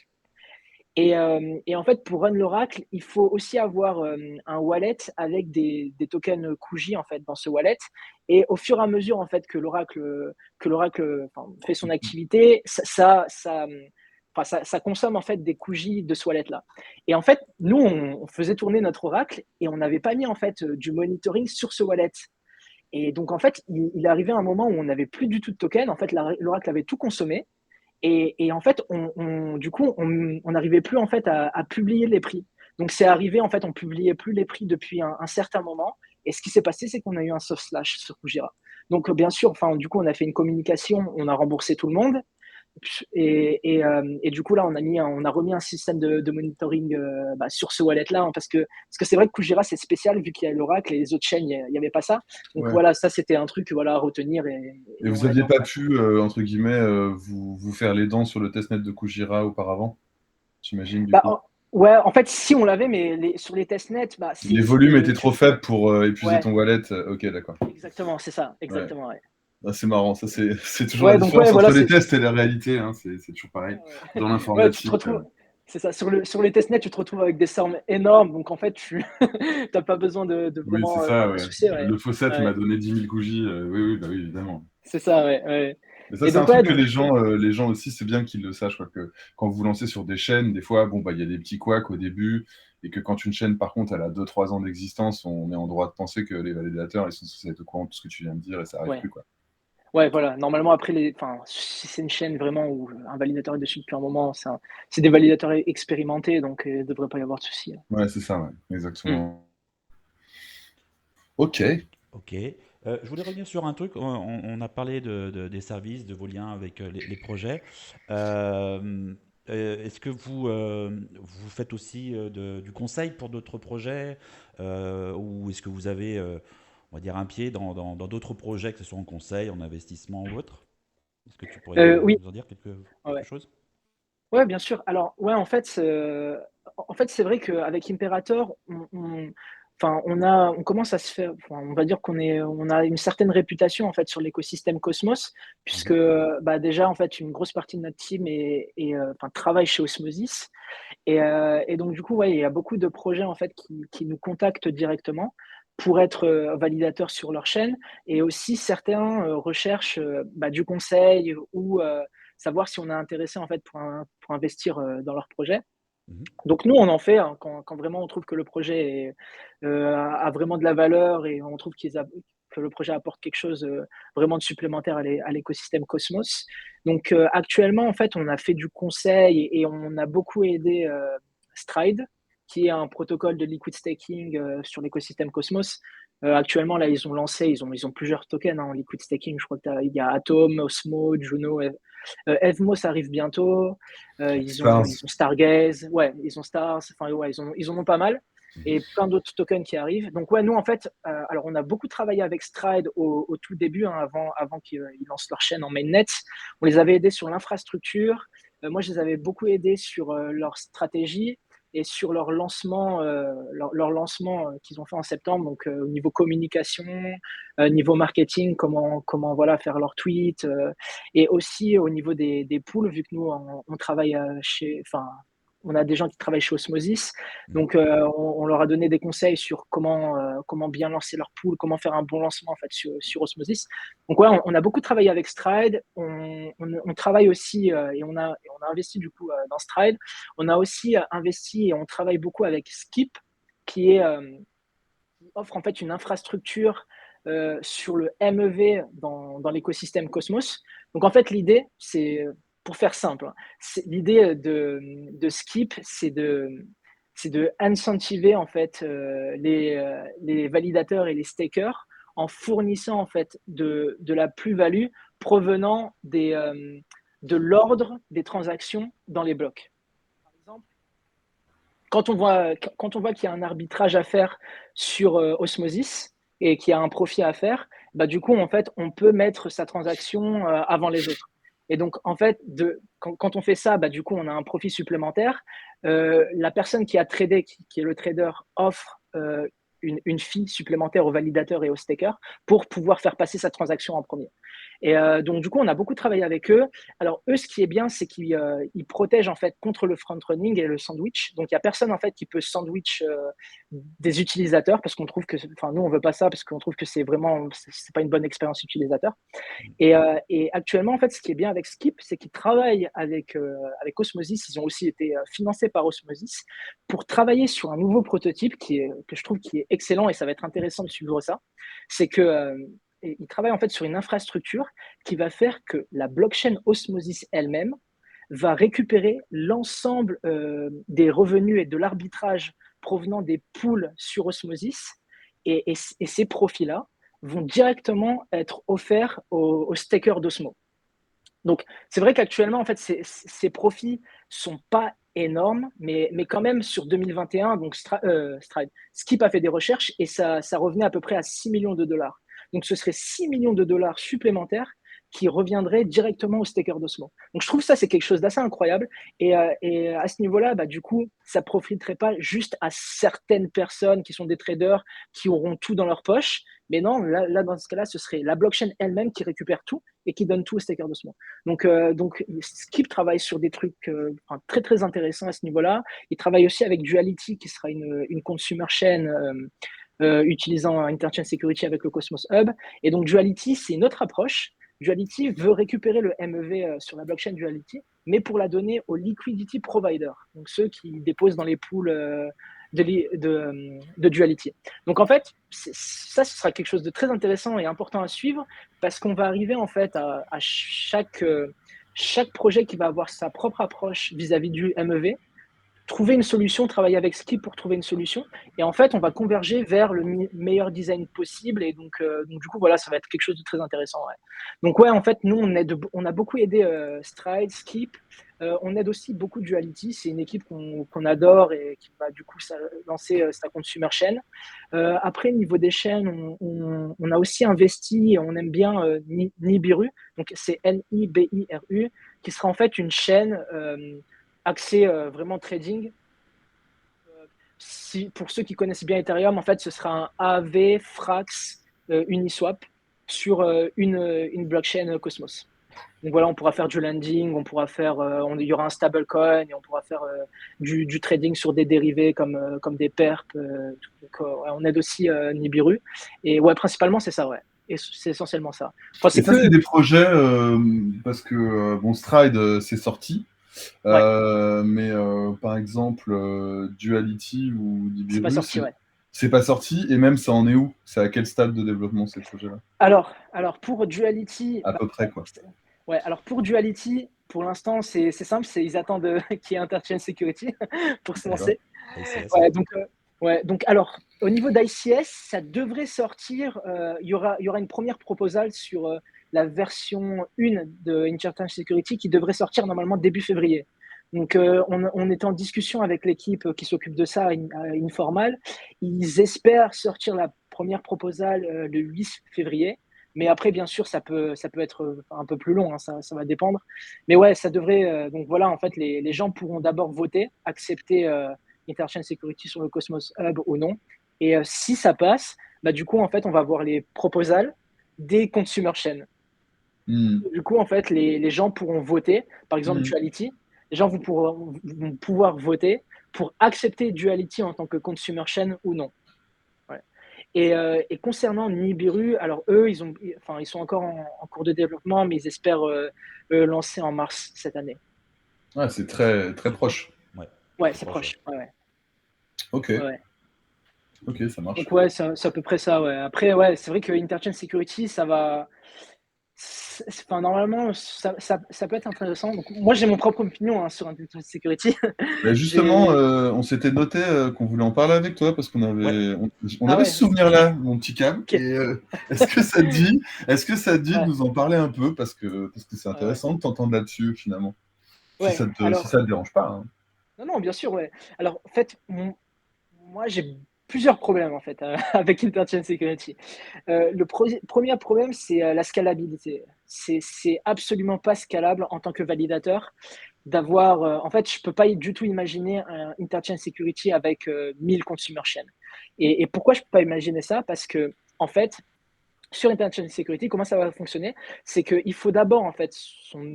Et en fait, pour run l'oracle, il faut aussi avoir un wallet avec des tokens Kuji en fait dans ce wallet. Et au fur et à mesure en fait que l'oracle fait son activité, ça consomme en fait des Kuji de ce wallet là. Et en fait, nous on faisait tourner notre oracle et on n'avait pas mis en fait du monitoring sur ce wallet. Et donc en fait, il est arrivé un moment où on n'avait plus du tout de tokens. En fait, l'oracle avait tout consommé. Et en fait, du coup, on n'arrivait plus en fait à publier les prix. Donc c'est arrivé, en fait, on publiait plus les prix depuis un certain moment. Et ce qui s'est passé, c'est qu'on a eu un soft slash sur Kujira. Donc bien sûr, du coup, on a fait une communication, on a remboursé tout le monde. Et du coup, là, on a remis un système de monitoring sur ce wallet-là, hein, parce que c'est vrai que Kujira, c'est spécial vu qu'il y a l'Oracle et les autres chaînes, il n'y avait pas ça. Donc Ouais. voilà, ça, c'était un truc voilà, à retenir. Et Et vous on l'a n'aviez mis en pas place. pu, entre guillemets, vous faire les dents sur le testnet de Kujira auparavant, j'imagine, du Bah, coup. ouais, en fait, si on l'avait, mais sur les testnets, Les volumes c'était étaient trop faibles pour épuiser ouais, ton wallet. Ok, d'accord. exactement, c'est ça, Ouais. exactement, ouais. Ah, c'est marrant, ça c'est toujours la Ouais, donc ouais, différence voilà, entre les tests et la réalité, hein, c'est toujours pareil. ouais. Dans Ouais, tu te l'informatique. retrouves, c'est ça, sur les testnets, tu te retrouves avec des sommes énormes, donc en fait, tu n'as pas besoin de Oui, c'est vraiment ça, t'en ouais. soucier, ouais. Le faucet m'a Ouais, donné 10 000 bougies. Oui, oui, bah oui, évidemment. c'est ça, ouais, ouais. Mais ça, Et c'est un donc, ouais, truc que donc, les gens aussi, c'est bien qu'ils le sachent, quoi, que quand vous vous lancez sur des chaînes, des fois, bon, bah, il y a des petits couacs au début, et que quand une chaîne, par contre, elle a 2 3 ans d'existence, on est en droit de penser que les validateurs, ils sont censés être au courant de tout ce que tu viens de dire, et ça arrive ouais. plus, quoi. Ouais, voilà. Normalement, après, si c'est une chaîne vraiment où un validateur est dessus depuis un moment, c'est des validateurs expérimentés, donc il ne devrait pas y avoir de souci. Ouais, c'est ça, ouais, Hmm. exactement. Ok. Ok. Je voulais revenir sur un truc. On a parlé des services, de vos liens avec les projets. Euh, Est-ce que vous faites aussi du conseil pour d'autres projets ou est-ce que vous avez, on va dire, un pied dans d'autres projets, que ce soit en conseil, en investissement ou autre? Est-ce que tu pourrais Oui, nous en dire quelque ouais. chose? Ouais, bien sûr. Alors, ouais, en fait, c'est vrai qu'avec Imperator, on commence à se faire, on va dire on a une certaine réputation en fait sur l'écosystème Cosmos, puisque Mhm. déjà en fait une grosse partie de notre team travaille chez Osmosis, et donc du coup, ouais, il y a beaucoup de projets en fait qui nous contactent directement pour être validateurs sur leur chaîne, et aussi certains recherchent du conseil ou savoir si on est intéressé en fait pour investir dans leur projet. Mhm. Donc nous, on en fait hein, quand vraiment on trouve que le projet a vraiment de la valeur et on trouve que le projet apporte quelque chose vraiment de supplémentaire à l'écosystème Cosmos. Donc actuellement, en fait, on a fait du conseil et on a beaucoup aidé Stride, qui est un protocole de liquid staking sur l'écosystème Cosmos. Actuellement, là, ils ont plusieurs tokens hein, en liquid staking. Je crois qu'il y a Atom, Osmo, Juno, Evmos arrive bientôt. Ils Stars. ont Stargaze, ouais, ils ont Stars. Enfin, ouais, ils en ont pas mal. Mhm. Et plein d'autres tokens qui arrivent. Donc, ouais, nous, en fait, alors on a beaucoup travaillé avec Stride au tout début, hein, avant qu'ils lancent leur chaîne en mainnet. On les avait aidés sur l'infrastructure. Moi, je les avais beaucoup aidés sur leur stratégie et sur leur lancement qu'ils ont fait en septembre. Donc, au niveau communication, niveau marketing, comment voilà, faire leurs tweets. Et aussi au niveau des pools, vu que nous, on travaille on a des gens qui travaillent chez Osmosis, Mhm. donc on leur a donné des conseils sur comment bien lancer leur pool, comment faire un bon lancement en fait sur Osmosis. Donc ouais, on a beaucoup travaillé avec Stride, on travaille aussi et on a investi du coup dans Stride. On a aussi investi et on travaille beaucoup avec Skip, qui offre en fait une infrastructure sur le MEV dans l'écosystème Cosmos. Donc en fait, l'idée, c'est, pour faire simple, hein, l'idée de Skip, c'est de incentiver en fait les validateurs et les stakers en fournissant en fait de la plus-value provenant de l'ordre des transactions dans les blocs. Par exemple, quand on voit qu'il y a un arbitrage à faire sur Osmosis et qu'il y a un profit à faire, du coup, en fait, on peut mettre sa transaction avant les autres. Et donc, en fait, quand on fait ça, du coup, on a un profit supplémentaire. La personne qui a tradé, qui est le trader, offre une fee supplémentaire au validateur et au staker pour pouvoir faire passer sa transaction en premier. Et donc, du coup, on a beaucoup travaillé avec eux. Alors, eux, ce qui est bien, c'est qu'ils protègent en fait contre le front-running et le sandwich. Donc, il n'y a personne en fait qui peut sandwich des utilisateurs parce qu'on trouve que, enfin, nous, on veut pas ça parce qu'on trouve que c'est pas une bonne expérience utilisateur. Et actuellement, en fait, ce qui est bien avec Skip, c'est qu'ils travaillent avec Osmosis. Ils ont aussi été financés par Osmosis pour travailler sur un nouveau prototype que je trouve qui est excellent et ça va être intéressant de suivre ça. C'est que ils travaillent en fait sur une infrastructure qui va faire que la blockchain Osmosis elle-même va récupérer l'ensemble des revenus et de l'arbitrage provenant des pools sur Osmosis et ces profits-là vont directement être offerts aux stakers d'Osmo. Donc, c'est vrai qu'actuellement, en fait, ces profits sont pas énormes, mais quand même sur 2021, donc Skip a fait des recherches et ça revenait à peu près à 6 millions de dollars. Donc, ce serait 6 millions de dollars supplémentaires qui reviendraient directement aux stakers d'Osmo. Donc, je trouve ça, c'est quelque chose d'assez incroyable. Et à ce niveau-là, du coup, ça profiterait pas juste à certaines personnes qui sont des traders qui auront tout dans leur poche. Mais non, là dans ce cas-là, ce serait la blockchain elle-même qui récupère tout et qui donne tout aux stakers d'Osmo. Donc, Skip travaille sur des trucs très, très intéressants à ce niveau-là. Il travaille aussi avec Duality, qui sera une consumer chain utilisant Interchain Security avec le Cosmos Hub. Et donc, Duality, c'est une autre approche. Duality veut récupérer le MEV sur la blockchain Duality, mais pour la donner aux liquidity providers, donc ceux qui déposent dans les pools de Duality. Donc en fait, ça, ce sera quelque chose de très intéressant et important à suivre parce qu'on va arriver en fait à chaque projet qui va avoir sa propre approche vis-à-vis du MEV, trouver une solution, travailler avec Skip pour trouver une solution. Et en fait, on va converger vers le meilleur design possible. Et donc, du coup, voilà, ça va être quelque chose de très intéressant. Ouais. Donc, ouais, en fait, nous, on a beaucoup aidé Stride, Skip. On aide aussi beaucoup Duality. C'est une équipe qu'on adore et qui va du coup lancer sa consumer chaîne. Après, niveau des chaînes, on a aussi investi et on aime bien Nibiru. Donc, c'est Nibiru, qui sera en fait une chaîne axé vraiment trading. Pour ceux qui connaissent bien Ethereum, en fait, ce sera un AV Frax Uniswap sur une blockchain Cosmos. Donc voilà, on pourra faire du lending, on pourra faire, il y aura un stablecoin et on pourra faire du trading sur des dérivés comme des perps. Donc, ouais, on aide aussi Nibiru. Et ouais, principalement, c'est ça, ouais. Et c'est essentiellement ça. Enfin, et ça, c'est des projets, parce que bon, Stride, c'est sorti. Ouais. Mais par exemple, Duality ou Nibiru, c'est pas sorti, ouais. C'est pas sorti, et même ça en est où? C'est à quel stade de développement ces projets-là? Alors, pour Duality. À peu près, quoi. Ouais, alors pour Duality, pour l'instant, c'est simple, ils attendent qu'il y ait Interchain Security pour se lancer. Ouais, donc, alors, au niveau d'ICS, ça devrait sortir. Il y aura une première proposal sur la version 1 de Interchain Security qui devrait sortir normalement début février. Donc, on est en discussion avec l'équipe qui s'occupe de ça, Informal. Ils espèrent sortir la première proposal le 8 février. Mais après, bien sûr, ça peut être un peu plus long, hein, ça va dépendre. Mais ouais, ça devrait. Donc voilà, en fait, les gens pourront d'abord voter, accepter Interchain Security sur le Cosmos Hub ou non. Et si ça passe, du coup, en fait, on va voir les proposals des consumer chains. Du coup, en fait, les gens pourront voter. Par exemple, Duality, les gens vont pouvoir voter pour accepter Duality en tant que consumer chain ou non. Et concernant Nibiru, alors eux, ils sont encore en cours de développement, mais ils espèrent lancer en mars cette année. Ah, c'est très, très proche. Ouais, c'est proche. Ouais. Ok. Ouais. Ok, ça marche. Donc ouais, c'est à peu près ça. Ouais. Après, ouais, c'est vrai que Interchain Security, ça va. Normalement, ça peut être intéressant. Donc, moi, j'ai mon propre opinion sur Interchain Security. Mais justement, on s'était noté qu'on voulait en parler avec toi parce qu'on avait, on avait ce souvenir-là, mon petit Cam. Okay. Et est-ce que ça te dit de nous en parler un peu parce que c'est intéressant de t'entendre là-dessus finalement. Ouais. Si ça te dérange pas. Hein. Non, bien sûr, ouais. Alors, en fait, moi, j'ai plusieurs problèmes en fait avec Interchain Security. Le premier problème, c'est la scalabilité. C'est absolument pas scalable en tant que validateur d'avoir. En fait, je peux pas du tout imaginer un Interchain Security avec 1000 consumer chains. Et pourquoi je peux pas imaginer ça? Parce que en fait, sur Interchain Security, comment ça va fonctionner? C'est qu'il faut d'abord en fait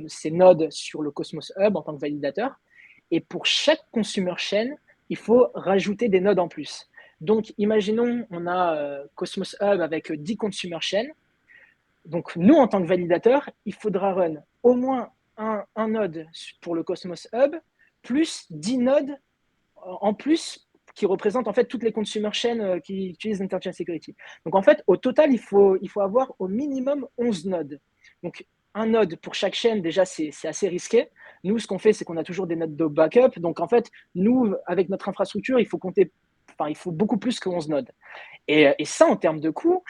ses nodes sur le Cosmos Hub en tant que validateur. Et pour chaque consumer chain, il faut rajouter des nodes en plus. Donc, imaginons, on a Cosmos Hub avec 10 consumer chains. Donc, nous, en tant que validateur, il faudra run au moins un node pour le Cosmos Hub, plus 10 nodes en plus qui représentent en fait toutes les consumer chains qui utilisent Interchain Security. Donc, en fait, au total, il faut avoir au minimum 11 nodes. Donc, un node pour chaque chaîne, déjà, c'est assez risqué. Nous, ce qu'on fait, c'est qu'on a toujours des nodes de backup. Donc, en fait, nous, avec notre infrastructure, il faut beaucoup plus que 11 nodes. Et ça, en termes de coût,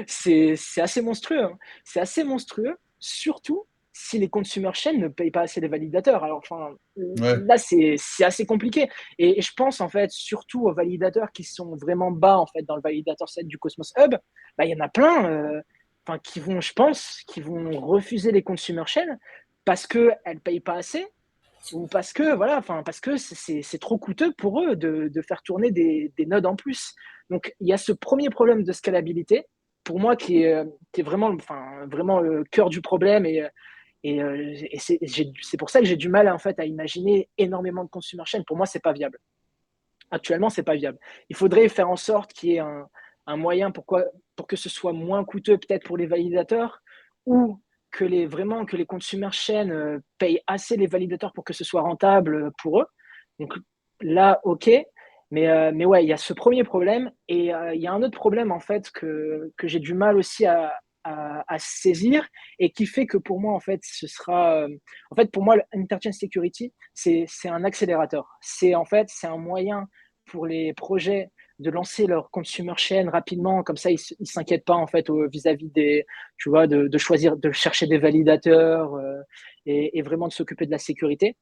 c'est assez monstrueux. Hein. C'est assez monstrueux, surtout si les consumer chains ne payent pas assez les validateurs. Alors, enfin, Ouais. là, c'est assez compliqué. Et je pense, en fait, surtout aux validateurs qui sont vraiment bas, en fait, dans le validateur set du Cosmos Hub, bah, il y en a plein qui vont, je pense, qui vont refuser les consumer chains parce qu'elles ne payent pas assez ou parce que voilà, enfin parce que c'est trop coûteux pour eux de faire tourner des nodes en plus. Donc il y a ce premier problème de scalabilité pour moi qui est vraiment, enfin vraiment le cœur du problème et c'est pour ça que j'ai du mal en fait à imaginer énormément de consumer chains. Pour moi, c'est pas viable. Actuellement, c'est pas viable. Il faudrait faire en sorte qu'il y ait un moyen pour que ce soit moins coûteux peut-être pour les validateurs ou vraiment que les consumer chains payent assez les validateurs pour que ce soit rentable pour eux. Donc là, ok. Mais ouais, il y a ce premier problème et il y a un autre problème en fait que j'ai du mal aussi à saisir et qui fait que pour moi en fait ce sera en fait pour moi l'Interchain Security c'est un accélérateur. C'est un moyen pour les projets de lancer leur consumer chain rapidement, comme ça ils s'inquiètent pas en fait vis-à-vis des, tu vois, de choisir, de chercher des validateurs et vraiment de s'occuper de la sécurité.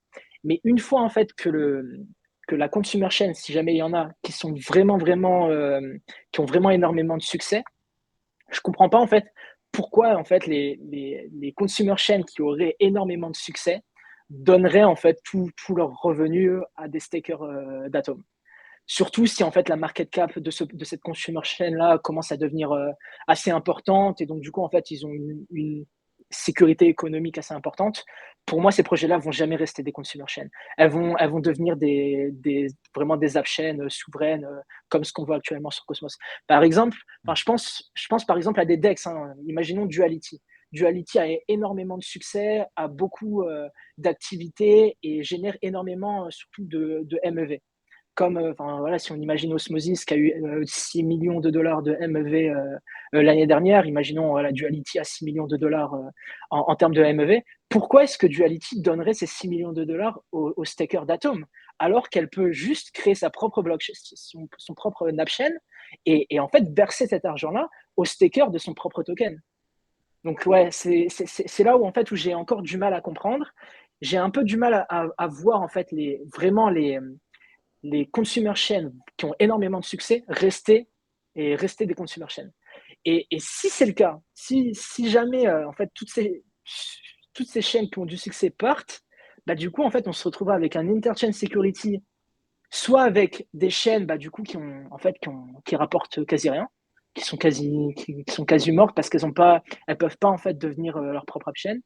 Mais une fois en fait que la consumer chain, si jamais il y en a, qui sont vraiment qui ont vraiment énormément de succès, je comprends pas en fait pourquoi en fait les consumer chains qui auraient énormément de succès donneraient en fait tout leur revenu à des stakers d'Atom. Surtout si en fait la market cap de cette consumer chain là commence à devenir assez importante et donc du coup en fait ils ont une sécurité économique assez importante. Pour moi, ces projets-là vont jamais rester des consumer chains. Elles vont devenir vraiment des app chains souveraines comme ce qu'on voit actuellement sur Cosmos. Par exemple, je pense par exemple à des DEX. Hein. Imaginons Duality. Duality a énormément de succès, a beaucoup d'activités et génère énormément surtout de MEV comme voilà, si on imagine Osmosis qui a eu 6 millions de dollars de MEV l'année dernière, imaginons voilà, Duality à 6 millions de dollars en termes de MEV, pourquoi est-ce que Duality donnerait ces 6 millions de dollars au staker d'Atom alors qu'elle peut juste créer sa propre blockchain, son propre napchain et en fait verser cet argent-là au staker de son propre token. Donc ouais, c'est là où en fait où j'ai encore du mal à comprendre. J'ai un peu du mal à voir en fait vraiment les consumer chains qui ont énormément de succès rester des consumer chains. Et si c'est le cas, si jamais en fait toutes ces chaînes qui ont du succès partent, bah, du coup en fait on se retrouvera avec un interchain security, soit avec des chaînes bah, du coup qui rapportent quasi rien, qui sont quasi mortes parce elles peuvent pas en fait devenir leur propre chaîne,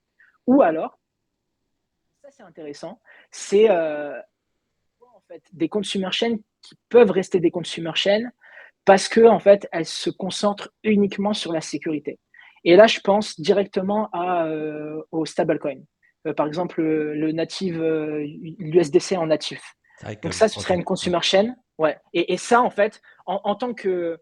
ou alors ça c'est intéressant, c'est en fait des consumer chains qui peuvent rester des consumer chains parce que en fait elles se concentrent uniquement sur la sécurité. Et là, je pense directement au stablecoin. Par exemple, le native l'USDC en natif. Donc ça, ce serait une consumer chain. Ouais. Et ça, en fait, en tant que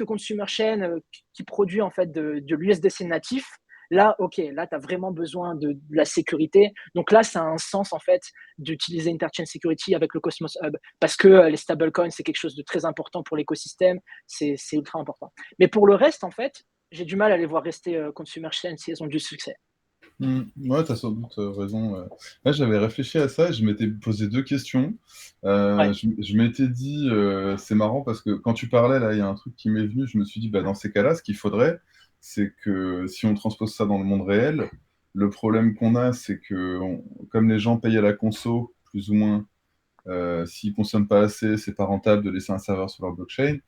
consumer chain qui produit en fait de l'USDC natif, là, ok, là, tu as vraiment besoin de la sécurité. Donc là, ça a un sens, en fait, d'utiliser Interchain Security avec le Cosmos Hub parce que les stablecoins, c'est quelque chose de très important pour l'écosystème. C'est ultra important. Mais pour le reste, en fait, j'ai du mal à les voir rester consumer chain si elles ont du succès. Ouais, tu as sans doute raison. Là, j'avais réfléchi à ça et je m'étais posé deux questions. Ouais, Je m'étais dit, c'est marrant parce que quand tu parlais, là, il y a un truc qui m'est venu. Je me suis dit, bah, dans ces cas-là, ce qu'il faudrait, c'est que si on transpose ça dans le monde réel, le problème qu'on a, c'est que comme les gens payent à la conso, plus ou moins, s'ils ne consomment pas assez, c'est pas rentable de laisser un serveur sur leur blockchain.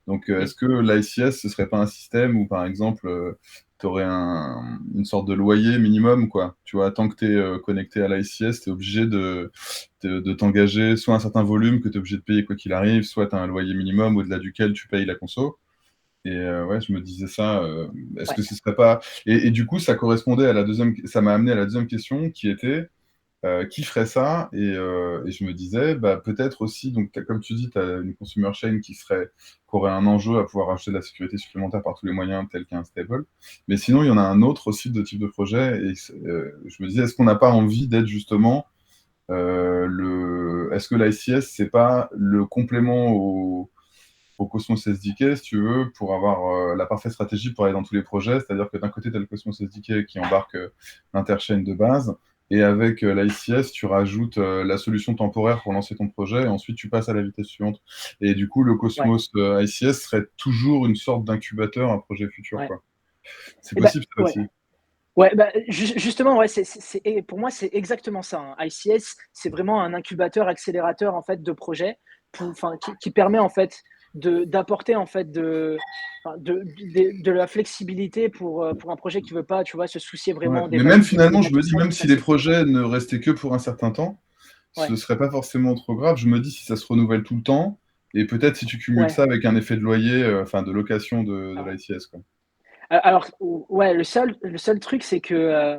Donc, mm, est-ce que l'ICS, ce serait pas un système où, par exemple, tu aurais une sorte de loyer minimum, quoi. Tu vois, tant que tu es connecté à l'ICS, tu es obligé de t'engager soit un certain volume que tu es obligé de payer quoi qu'il arrive, soit tu as un loyer minimum au-delà duquel tu payes la conso. Et ouais, je me disais ça, est-ce ouais, que ce serait pas. Et du coup, ça correspondait à la deuxième. Ça m'a amené à la deuxième question qui était qui ferait ça et je me disais, bah, peut-être aussi, donc comme tu dis, tu as une consumer chain qui aurait un enjeu à pouvoir acheter de la sécurité supplémentaire par tous les moyens, tel qu'un stable. Mais sinon, il y en a un autre aussi de type de projet. Et je me disais, est-ce qu'on n'a pas envie d'être justement Est-ce que l'ICS, c'est pas le complément au Cosmos SDK, si tu veux, pour avoir la parfaite stratégie pour aller dans tous les projets. C'est-à-dire que d'un côté, tu as le Cosmos SDK qui embarque l'interchain de base, et avec l'ICS, tu rajoutes la solution temporaire pour lancer ton projet, et ensuite tu passes à la vitesse suivante. Et du coup, le ouais, Cosmos ICS serait toujours une sorte d'incubateur à projet futur, ouais. quoi. C'est Et ben, possible, ça ouais. aussi. Ouais, bah, justement, ouais, et pour moi, c'est exactement ça, hein. ICS, c'est vraiment un incubateur, accélérateur en fait de projets, enfin, qui permet en fait d'apporter en fait enfin, de la flexibilité pour un projet qui veut pas, tu vois, se soucier Ouais. vraiment Mais même des finalement, je me dis, validations même toute si les faciles. projets ne restaient que pour un certain temps, ce Ouais, serait pas forcément trop grave. Je me dis si ça se renouvelle tout le temps, et peut-être si tu cumules ouais. ça avec un effet de loyer, enfin de location de Alors, l'ICS, quoi. alors, ouais, le seul truc, c'est que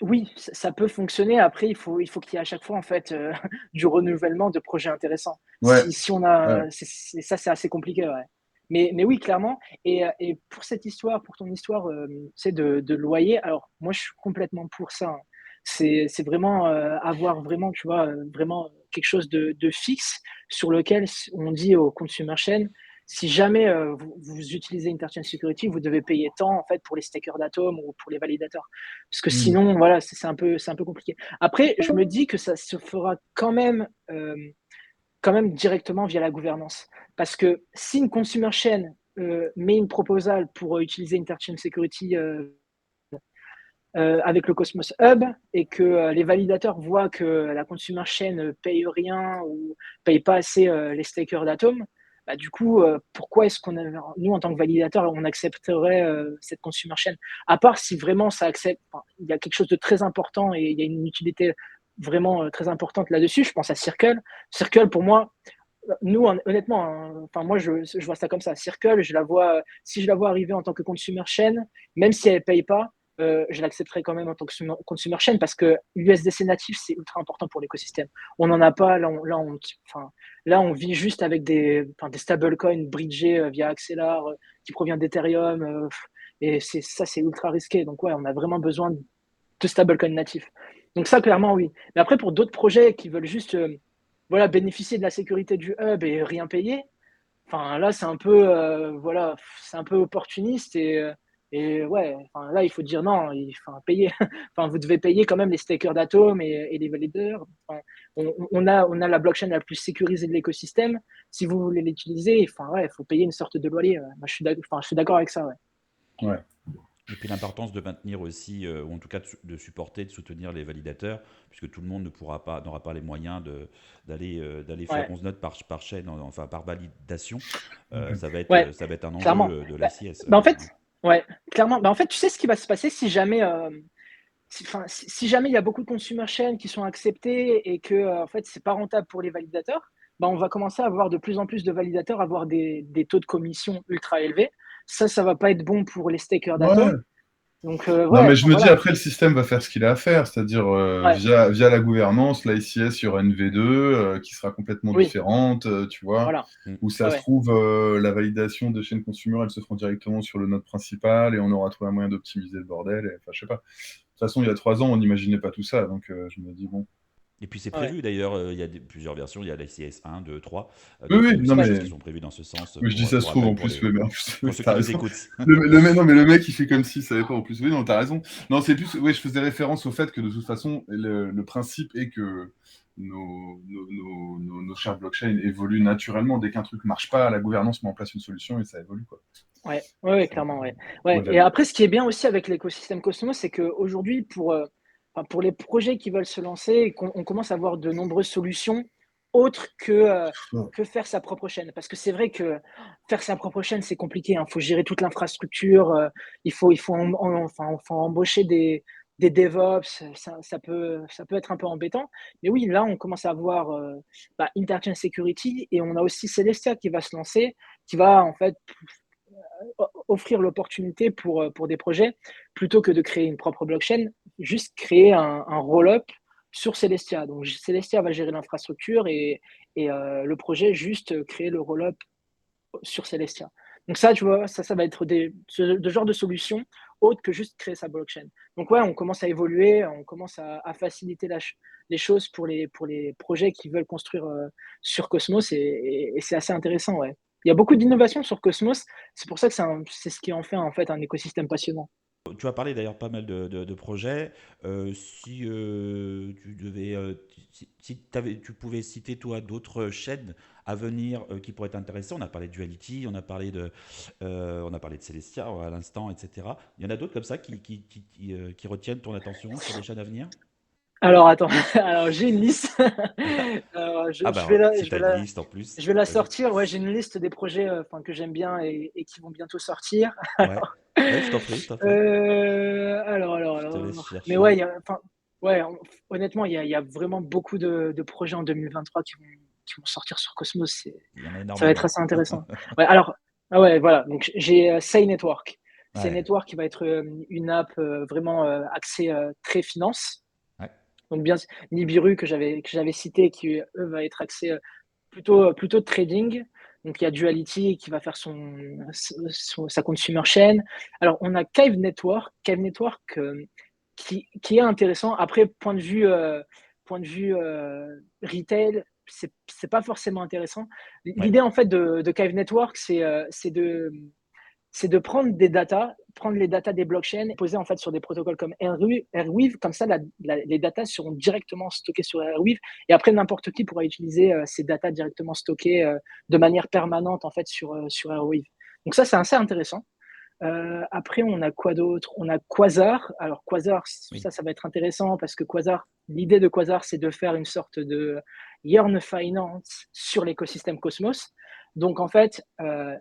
oui, ça peut fonctionner. Après, il faut qu'il y ait à chaque fois en fait du renouvellement de projets intéressants. Ouais, Si on ouais. a, ça, c'est assez compliqué, ouais. Mais oui, clairement. Et pour cette histoire, pour ton histoire, tu de loyer. Alors moi, je suis complètement pour ça, hein. C'est vraiment avoir vraiment, tu vois, vraiment quelque chose de fixe sur lequel on dit au consumer chain, si jamais vous utilisez Interchain Security, vous devez payer tant en fait pour les stakers d'Atom ou pour les validateurs. Parce que Hmm. sinon, voilà, c'est un peu compliqué. Après, je me dis que ça se fera quand même directement via la gouvernance. Parce que si une consumer chain met une proposal pour utiliser Interchain Security avec le Cosmos Hub et que les validateurs voient que la consumer chain ne paye rien ou paye pas assez les stakers d'Atom, bah, du coup, pourquoi est-ce nous, en tant que validateur, on accepterait cette consumer chain? À part si vraiment ça accepte, enfin, il y a quelque chose de très important et il y a une utilité vraiment très importante là-dessus. Je pense à Circle. Circle, pour moi, nous, honnêtement, hein, enfin, moi, je vois ça comme ça. Circle, si je la vois arriver en tant que consumer chain, même si elle ne paye pas, je l'accepterai quand même en tant que consumer chain parce que l'USDC natif, c'est ultra important pour l'écosystème. On n'en a pas, enfin, là, on vit juste avec des stablecoins bridgés via Axelar qui provient d'Ethereum. Et c'est ultra risqué. Donc, ouais, on a vraiment besoin de stablecoin natifs. Donc, ça, clairement, oui. Mais après, pour d'autres projets qui veulent juste voilà, bénéficier de la sécurité du hub et rien payer. Enfin, là, c'est un peu, voilà, c'est un peu opportuniste et ouais, enfin, là, il faut dire non, enfin, payer. Enfin, vous devez payer quand même les stakers d'Atom et les valideurs. Enfin, on a la blockchain la plus sécurisée de l'écosystème. Si vous voulez l'utiliser, enfin, ouais, il faut payer une sorte de loyer. Ouais. Moi, je suis d'accord avec ça, ouais. Ouais. Et puis l'importance de maintenir aussi, ou en tout cas de supporter, de soutenir les validateurs, puisque tout le monde n'aura pas les moyens d'aller faire Ouais, 11 notes par chaîne, enfin par validation. ouais, Ça va être un enjeu clairement. de Bah, l'ICS. bah, en fait, ouais, clairement. Bah, en fait, tu sais ce qui va se passer si jamais si jamais il y a beaucoup de consumer chains qui sont acceptés et que en fait c'est pas rentable pour les validateurs, bah, on va commencer à avoir de plus en plus de validateurs avoir des taux de commission ultra élevés. Ça va pas être bon pour les stakers Ouais. d'Atom. Donc Non, ouais, mais je enfin me dis voilà. après, le système va faire ce qu'il a à faire, c'est-à-dire Ouais, via la gouvernance, l'ICS, il y aura une V2 qui sera complètement oui, différente, tu vois, voilà. Mm. où ça Ouais, se ouais. trouve, la validation de chaînes consumer, elles se feront directement sur le node principal et on aura trouvé un moyen d'optimiser le bordel. Enfin, je sais pas. De toute façon, il y a 3 ans, on n'imaginait pas tout ça, donc je me dis, bon. Et puis c'est Ouais. prévu d'ailleurs, il y a plusieurs versions, il y a la CS 1, 2, 3, Oui, donc il y oui, a non, aussi des Ouais. choses mais qui sont prévues dans ce sens, je dis ça se pour trouve rappel en plus, ouais, mais en plus, pour oui, ceux qui t'as nous raison. écoutent. Mais non, mais le mec, il fait comme s'il savait pas en plus. Oui, non, t'as raison. Non, c'est plus, ouais, je faisais référence au fait que de toute façon, le principe est que nos chères blockchains évoluent naturellement. Dès qu'un truc marche pas, la gouvernance met en place une solution et ça évolue, quoi. Ouais, ouais, ouais, C'est clairement, ouais. Ouais, au-delà et de... après, ce qui est bien aussi avec l'écosystème Cosmos, c'est qu'aujourd'hui, pour les projets qui veulent se lancer, on commence à avoir de nombreuses solutions autres que faire sa propre chaîne. Parce que c'est vrai que faire sa propre chaîne, c'est compliqué, hein. Il faut gérer toute l'infrastructure, enfin, faut embaucher des DevOps, ça peut être un peu embêtant. Mais oui, là, on commence à avoir Interchain Security et on a aussi Celestia qui va se lancer, qui va en fait offrir l'opportunité pour des projets, plutôt que de créer une propre blockchain, juste créer un roll-up sur Celestia. Donc Celestia va gérer l'infrastructure et le projet juste créer le roll-up sur Celestia. Donc ça, tu vois, ça va être de genre de solution autre que juste créer sa blockchain. Donc ouais, on commence à évoluer, on commence à faciliter les choses pour les projets qui veulent construire sur Cosmos et c'est assez intéressant, ouais. Il y a beaucoup d'innovations sur Cosmos, c'est pour ça que c'est ce qui en fait en fait un écosystème passionnant. Tu as parlé d'ailleurs pas mal de projets. Si tu devais, si tu pouvais citer toi d'autres chaînes à venir qui pourraient t'intéresser, on a parlé de Duality, on a parlé de Celestia à l'instant, etc. Il y en a d'autres comme ça qui retiennent ton attention sur des chaînes à venir? Alors attends, alors j'ai une liste. Alors Ah je vais bah, la si je tu as vais une la liste en plus, je vais la vas-y. sortir. Ouais, j'ai une liste des projets, enfin que j'aime bien et qui vont bientôt sortir. Ouais, Alors, ouais, je t'en prie, je t'en prie. Je te laisse mais ouais, chercher. ouais, honnêtement, il y a vraiment beaucoup de projets en 2023 qui vont sortir sur Cosmos. Il y en a Ça va être énormément. assez intéressant. Ouais, alors, ah ouais, voilà. Donc, j'ai Say Network. Say Ouais, Network qui va être une app vraiment axée très finance. ouais. Donc, bien, Nibiru que j'avais cité, qui eux va être axé plutôt trading. Donc, il y a Duality qui va faire sa consumer chain. Alors, on a Cave Network qui est intéressant. Après, point de vue retail, c'est pas forcément intéressant. Ouais. L'idée, en fait, de Cave Network, c'est de prendre les datas des blockchains, poser en fait sur des protocoles comme Airweave, comme ça les datas seront directement stockées sur Airweave et après n'importe qui pourra utiliser ces datas directement stockées de manière permanente en fait sur Airweave. Donc ça c'est assez intéressant. Après on a quoi d'autre? On a Quasar. Alors Quasar, Oui. ça va être intéressant parce que Quasar, l'idée de Quasar c'est de faire une sorte de Yearn Finance sur l'écosystème Cosmos. Donc en fait,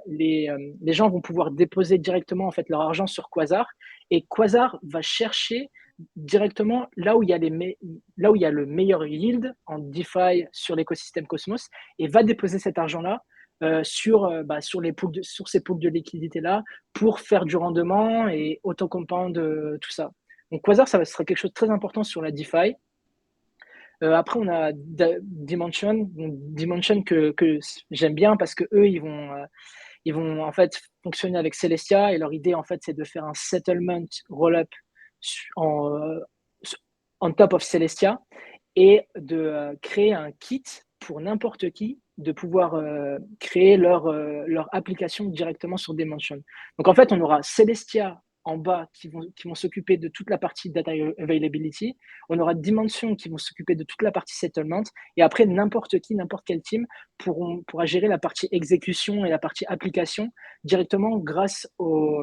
les gens vont pouvoir déposer directement en fait leur argent sur Quasar et Quasar va chercher directement là où il y a le meilleur yield en DeFi sur l'écosystème Cosmos et va déposer cet argent-là sur ces pools de liquidité là pour faire du rendement et auto-compound tout ça. Donc Quasar, ça sera quelque chose de très important sur la DeFi. Après, on a Dimension, Dimension que j'aime bien parce que eux, ils vont en fait fonctionner avec Celestia et leur idée en fait, c'est de faire un settlement roll-up en, on top of Celestia et de créer un kit pour n'importe qui de pouvoir créer leur application directement sur Dimension. Donc en fait, on aura Celestia en bas qui vont s'occuper de toute la partie data availability. On aura Dimension qui vont s'occuper de toute la partie settlement. Et après, n'importe qui, n'importe quel team pourra gérer la partie exécution et la partie application directement grâce au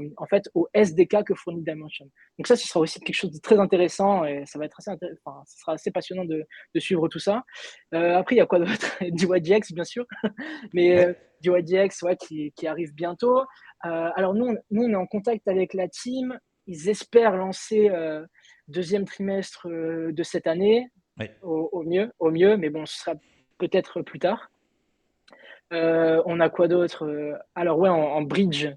SDK que fournit Dimension. Donc ça, ce sera aussi quelque chose de très intéressant et ça va être enfin, ce sera assez passionnant de suivre tout ça. Après, il y a quoi d'autre? Du YDX, bien sûr, mais Ouais. du YDX ouais, qui arrive bientôt. Alors nous, on est en contact avec la team. Ils espèrent lancer deuxième trimestre de cette année, Ouais. au mieux, mais bon, ce sera peut-être plus tard. On a quoi d'autre? Alors ouais, en bridge.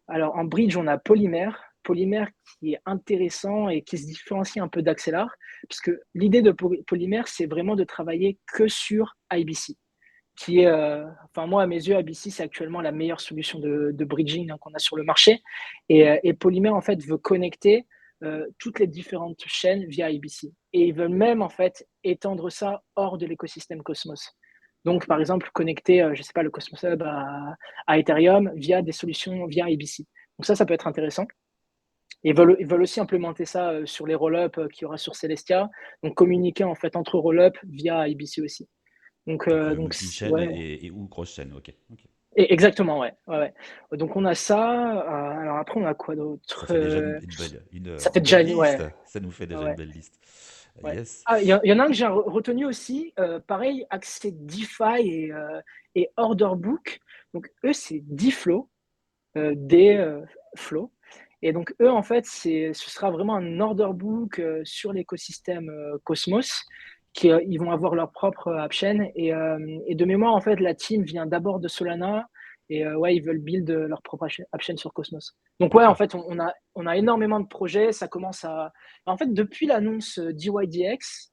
Alors en bridge, on a Polymère. Polymère qui est intéressant et qui se différencie un peu d'Axelar, puisque l'idée de Polymère, c'est vraiment de travailler que sur IBC, qui est, enfin moi à mes yeux, IBC c'est actuellement la meilleure solution de bridging qu'on a sur le marché. Et Polymère en fait veut connecter toutes les différentes chaînes via IBC. Et ils veulent même en fait étendre ça hors de l'écosystème Cosmos. Donc, par exemple, connecter, je sais pas, le Cosmos Hub à Ethereum via des solutions via IBC. Donc ça peut être intéressant. Et ils veulent aussi implémenter ça sur les roll-up qu'il y aura sur Celestia. Donc, communiquer en fait entre roll-up via IBC aussi. Donc multi-chaîne ouais, et ou cross-chaîne, ok. exactement, ouais, ouais, ouais. Donc on a ça. Alors après, on a quoi Ça d'autre? fait déjà Ça fait une belle déjà, liste. ouais, Ça nous fait ouais, déjà une ouais. belle liste. Ouais. Yes. Ah, il y en a un que j'ai retenu aussi, pareil, accès DeFi et order book. Donc eux, c'est DFlow, des Flow. Et donc eux, en fait, ce sera vraiment un order book sur l'écosystème Cosmos. Ils vont avoir leur propre app chain. Et de mémoire, en fait, la team vient d'abord de Solana. Et ouais, ils veulent build leur propre app chain sur Cosmos. Donc ouais, en D'accord. fait, on a énormément de projets. Ça commence à... En fait, depuis l'annonce d'YDX,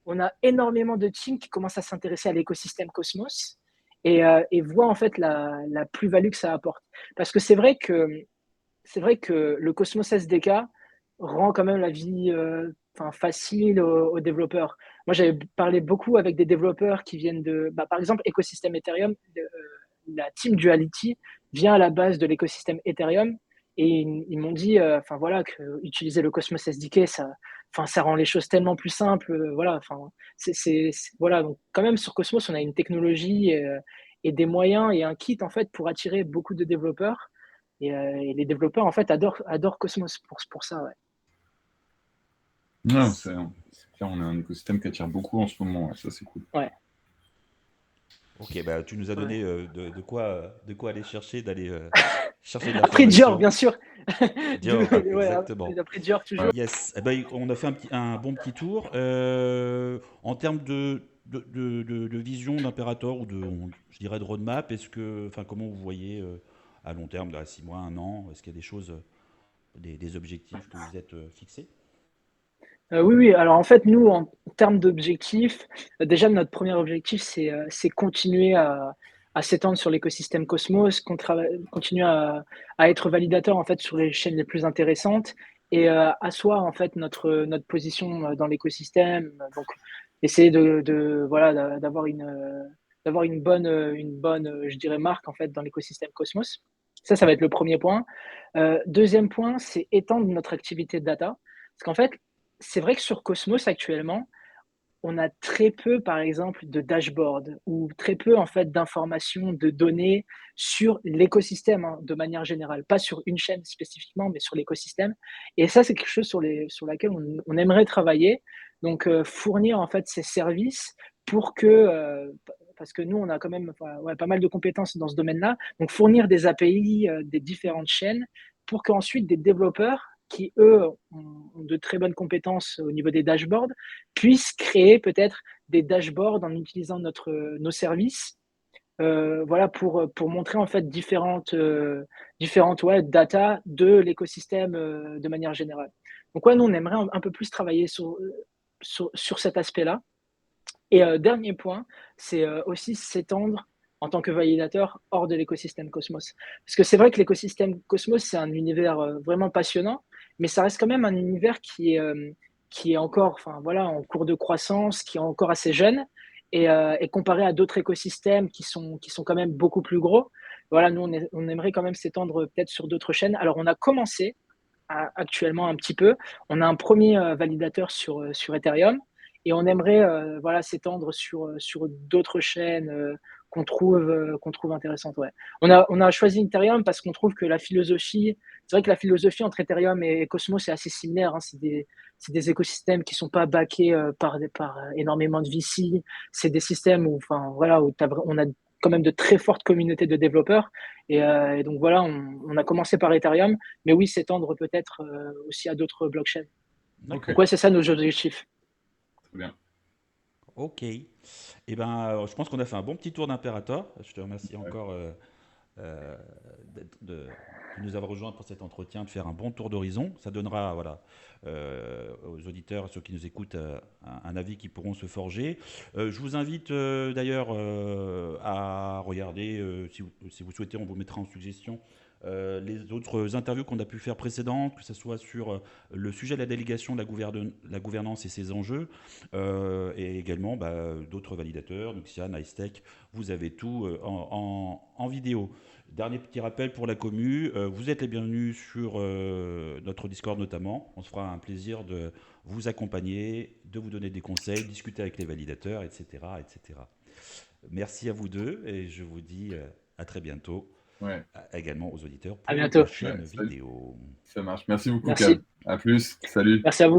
on a énormément de teams qui commencent à s'intéresser à l'écosystème Cosmos et voient en fait la plus-value que ça apporte. Parce que c'est vrai que le Cosmos SDK rend quand même la vie facile aux développeurs. Moi, j'avais parlé beaucoup avec des développeurs qui viennent par exemple, écosystème Ethereum. La team Duality vient à la base de l'écosystème Ethereum et ils m'ont dit, voilà, que utiliser le Cosmos SDK, ça rend les choses tellement plus simples. Voilà, voilà. Donc, quand même, sur Cosmos, on a une technologie et des moyens et un kit en fait pour attirer beaucoup de développeurs. Et les développeurs, en fait, adorent Cosmos pour ça, ouais. Non, c'est clair, on a un écosystème qui attire beaucoup en ce moment, ouais, ça c'est cool. Ouais, Ok, bah tu nous as ouais. donné de quoi aller chercher, d'aller chercher de Après Dior, l'information. bien sûr. Dior, Ouais, exactement. après Dior, toujours. Ouais. Yes, eh ben, on a fait un bon petit tour. En termes de vision d'impérateur ou je dirais de roadmap, comment vous voyez à long terme, là, 6 mois, un an, est-ce qu'il y a des choses, des objectifs que vous êtes fixés? Oui, oui. Alors, en fait, nous, en termes d'objectifs, déjà, notre premier objectif, c'est continuer à s'étendre sur l'écosystème Cosmos, continuer à être validateur, en fait, sur les chaînes les plus intéressantes et asseoir, en fait, notre position dans l'écosystème. Donc, essayer voilà, d'avoir une bonne, je dirais, marque, en fait, dans l'écosystème Cosmos. Ça va être le premier point. Deuxième point, c'est étendre notre activité de data. Parce qu'en fait, c'est vrai que sur Cosmos actuellement, on a très peu, par exemple, de dashboard ou très peu en fait d'informations, de données sur l'écosystème hein, de manière générale, pas sur une chaîne spécifiquement, mais sur l'écosystème. Et ça, c'est quelque chose sur laquelle on aimerait travailler. Donc, fournir en fait ces services pour que, parce que nous, on a quand même ouais, pas mal de compétences dans ce domaine-là. Donc, fournir des API des différentes chaînes pour qu'ensuite des développeurs qui, eux, ont de très bonnes compétences au niveau des dashboards, puissent créer peut-être des dashboards en utilisant nos services, voilà, pour montrer en fait différentes ouais, data de l'écosystème de manière générale. Donc ouais, nous, on aimerait un peu plus travailler sur cet aspect-là. Et dernier point, c'est aussi s'étendre en tant que validateur hors de l'écosystème Cosmos. Parce que c'est vrai que l'écosystème Cosmos, c'est un univers vraiment passionnant, mais ça reste quand même un univers qui est encore voilà, en cours de croissance, qui est encore assez jeune. Et comparé à d'autres écosystèmes qui sont quand même beaucoup plus gros, voilà, nous, on aimerait quand même s'étendre peut-être sur d'autres chaînes. Alors, on a commencé actuellement un petit peu. On a un premier validateur sur Ethereum et on aimerait voilà, s'étendre sur d'autres chaînes qu'on trouve intéressantes. Ouais. On a choisi Ethereum parce qu'on trouve que c'est vrai que la philosophie entre Ethereum et Cosmos est assez similaire. Hein. C'est des écosystèmes qui ne sont pas backés par énormément de VC. C'est des systèmes où, voilà, on a quand même de très fortes communautés de développeurs. Et donc voilà, on a commencé par Ethereum, mais oui, s'étendre peut-être aussi à d'autres blockchains. Ok, Donc ouais, c'est ça nos objectifs. très bien. Ok. Eh ben, je pense qu'on a fait un bon petit tour d'impérateur. Je te remercie Ouais. encore euh, de nous avoir rejoints pour cet entretien, de faire un bon tour d'horizon. Ça donnera voilà, aux auditeurs, à ceux qui nous écoutent, un avis qui pourront se forger. Je vous invite d'ailleurs à regarder, si vous souhaitez, on vous mettra en suggestion les autres interviews qu'on a pu faire précédentes, que ce soit sur le sujet de la délégation de la gouvernance et ses enjeux, et également d'autres validateurs, Nuxian, Icetech, vous avez tout en vidéo. Dernier petit rappel pour la commu, vous êtes les bienvenus sur notre Discord notamment. On se fera un plaisir de vous accompagner, de vous donner des conseils, discuter avec les validateurs, etc., etc. Merci à vous deux et je vous dis à très bientôt. Ouais. Également aux auditeurs À pour une bientôt. prochaine Ouais, vidéo. ça marche. Merci beaucoup, Merci. Cam. À plus. Salut. Merci à vous.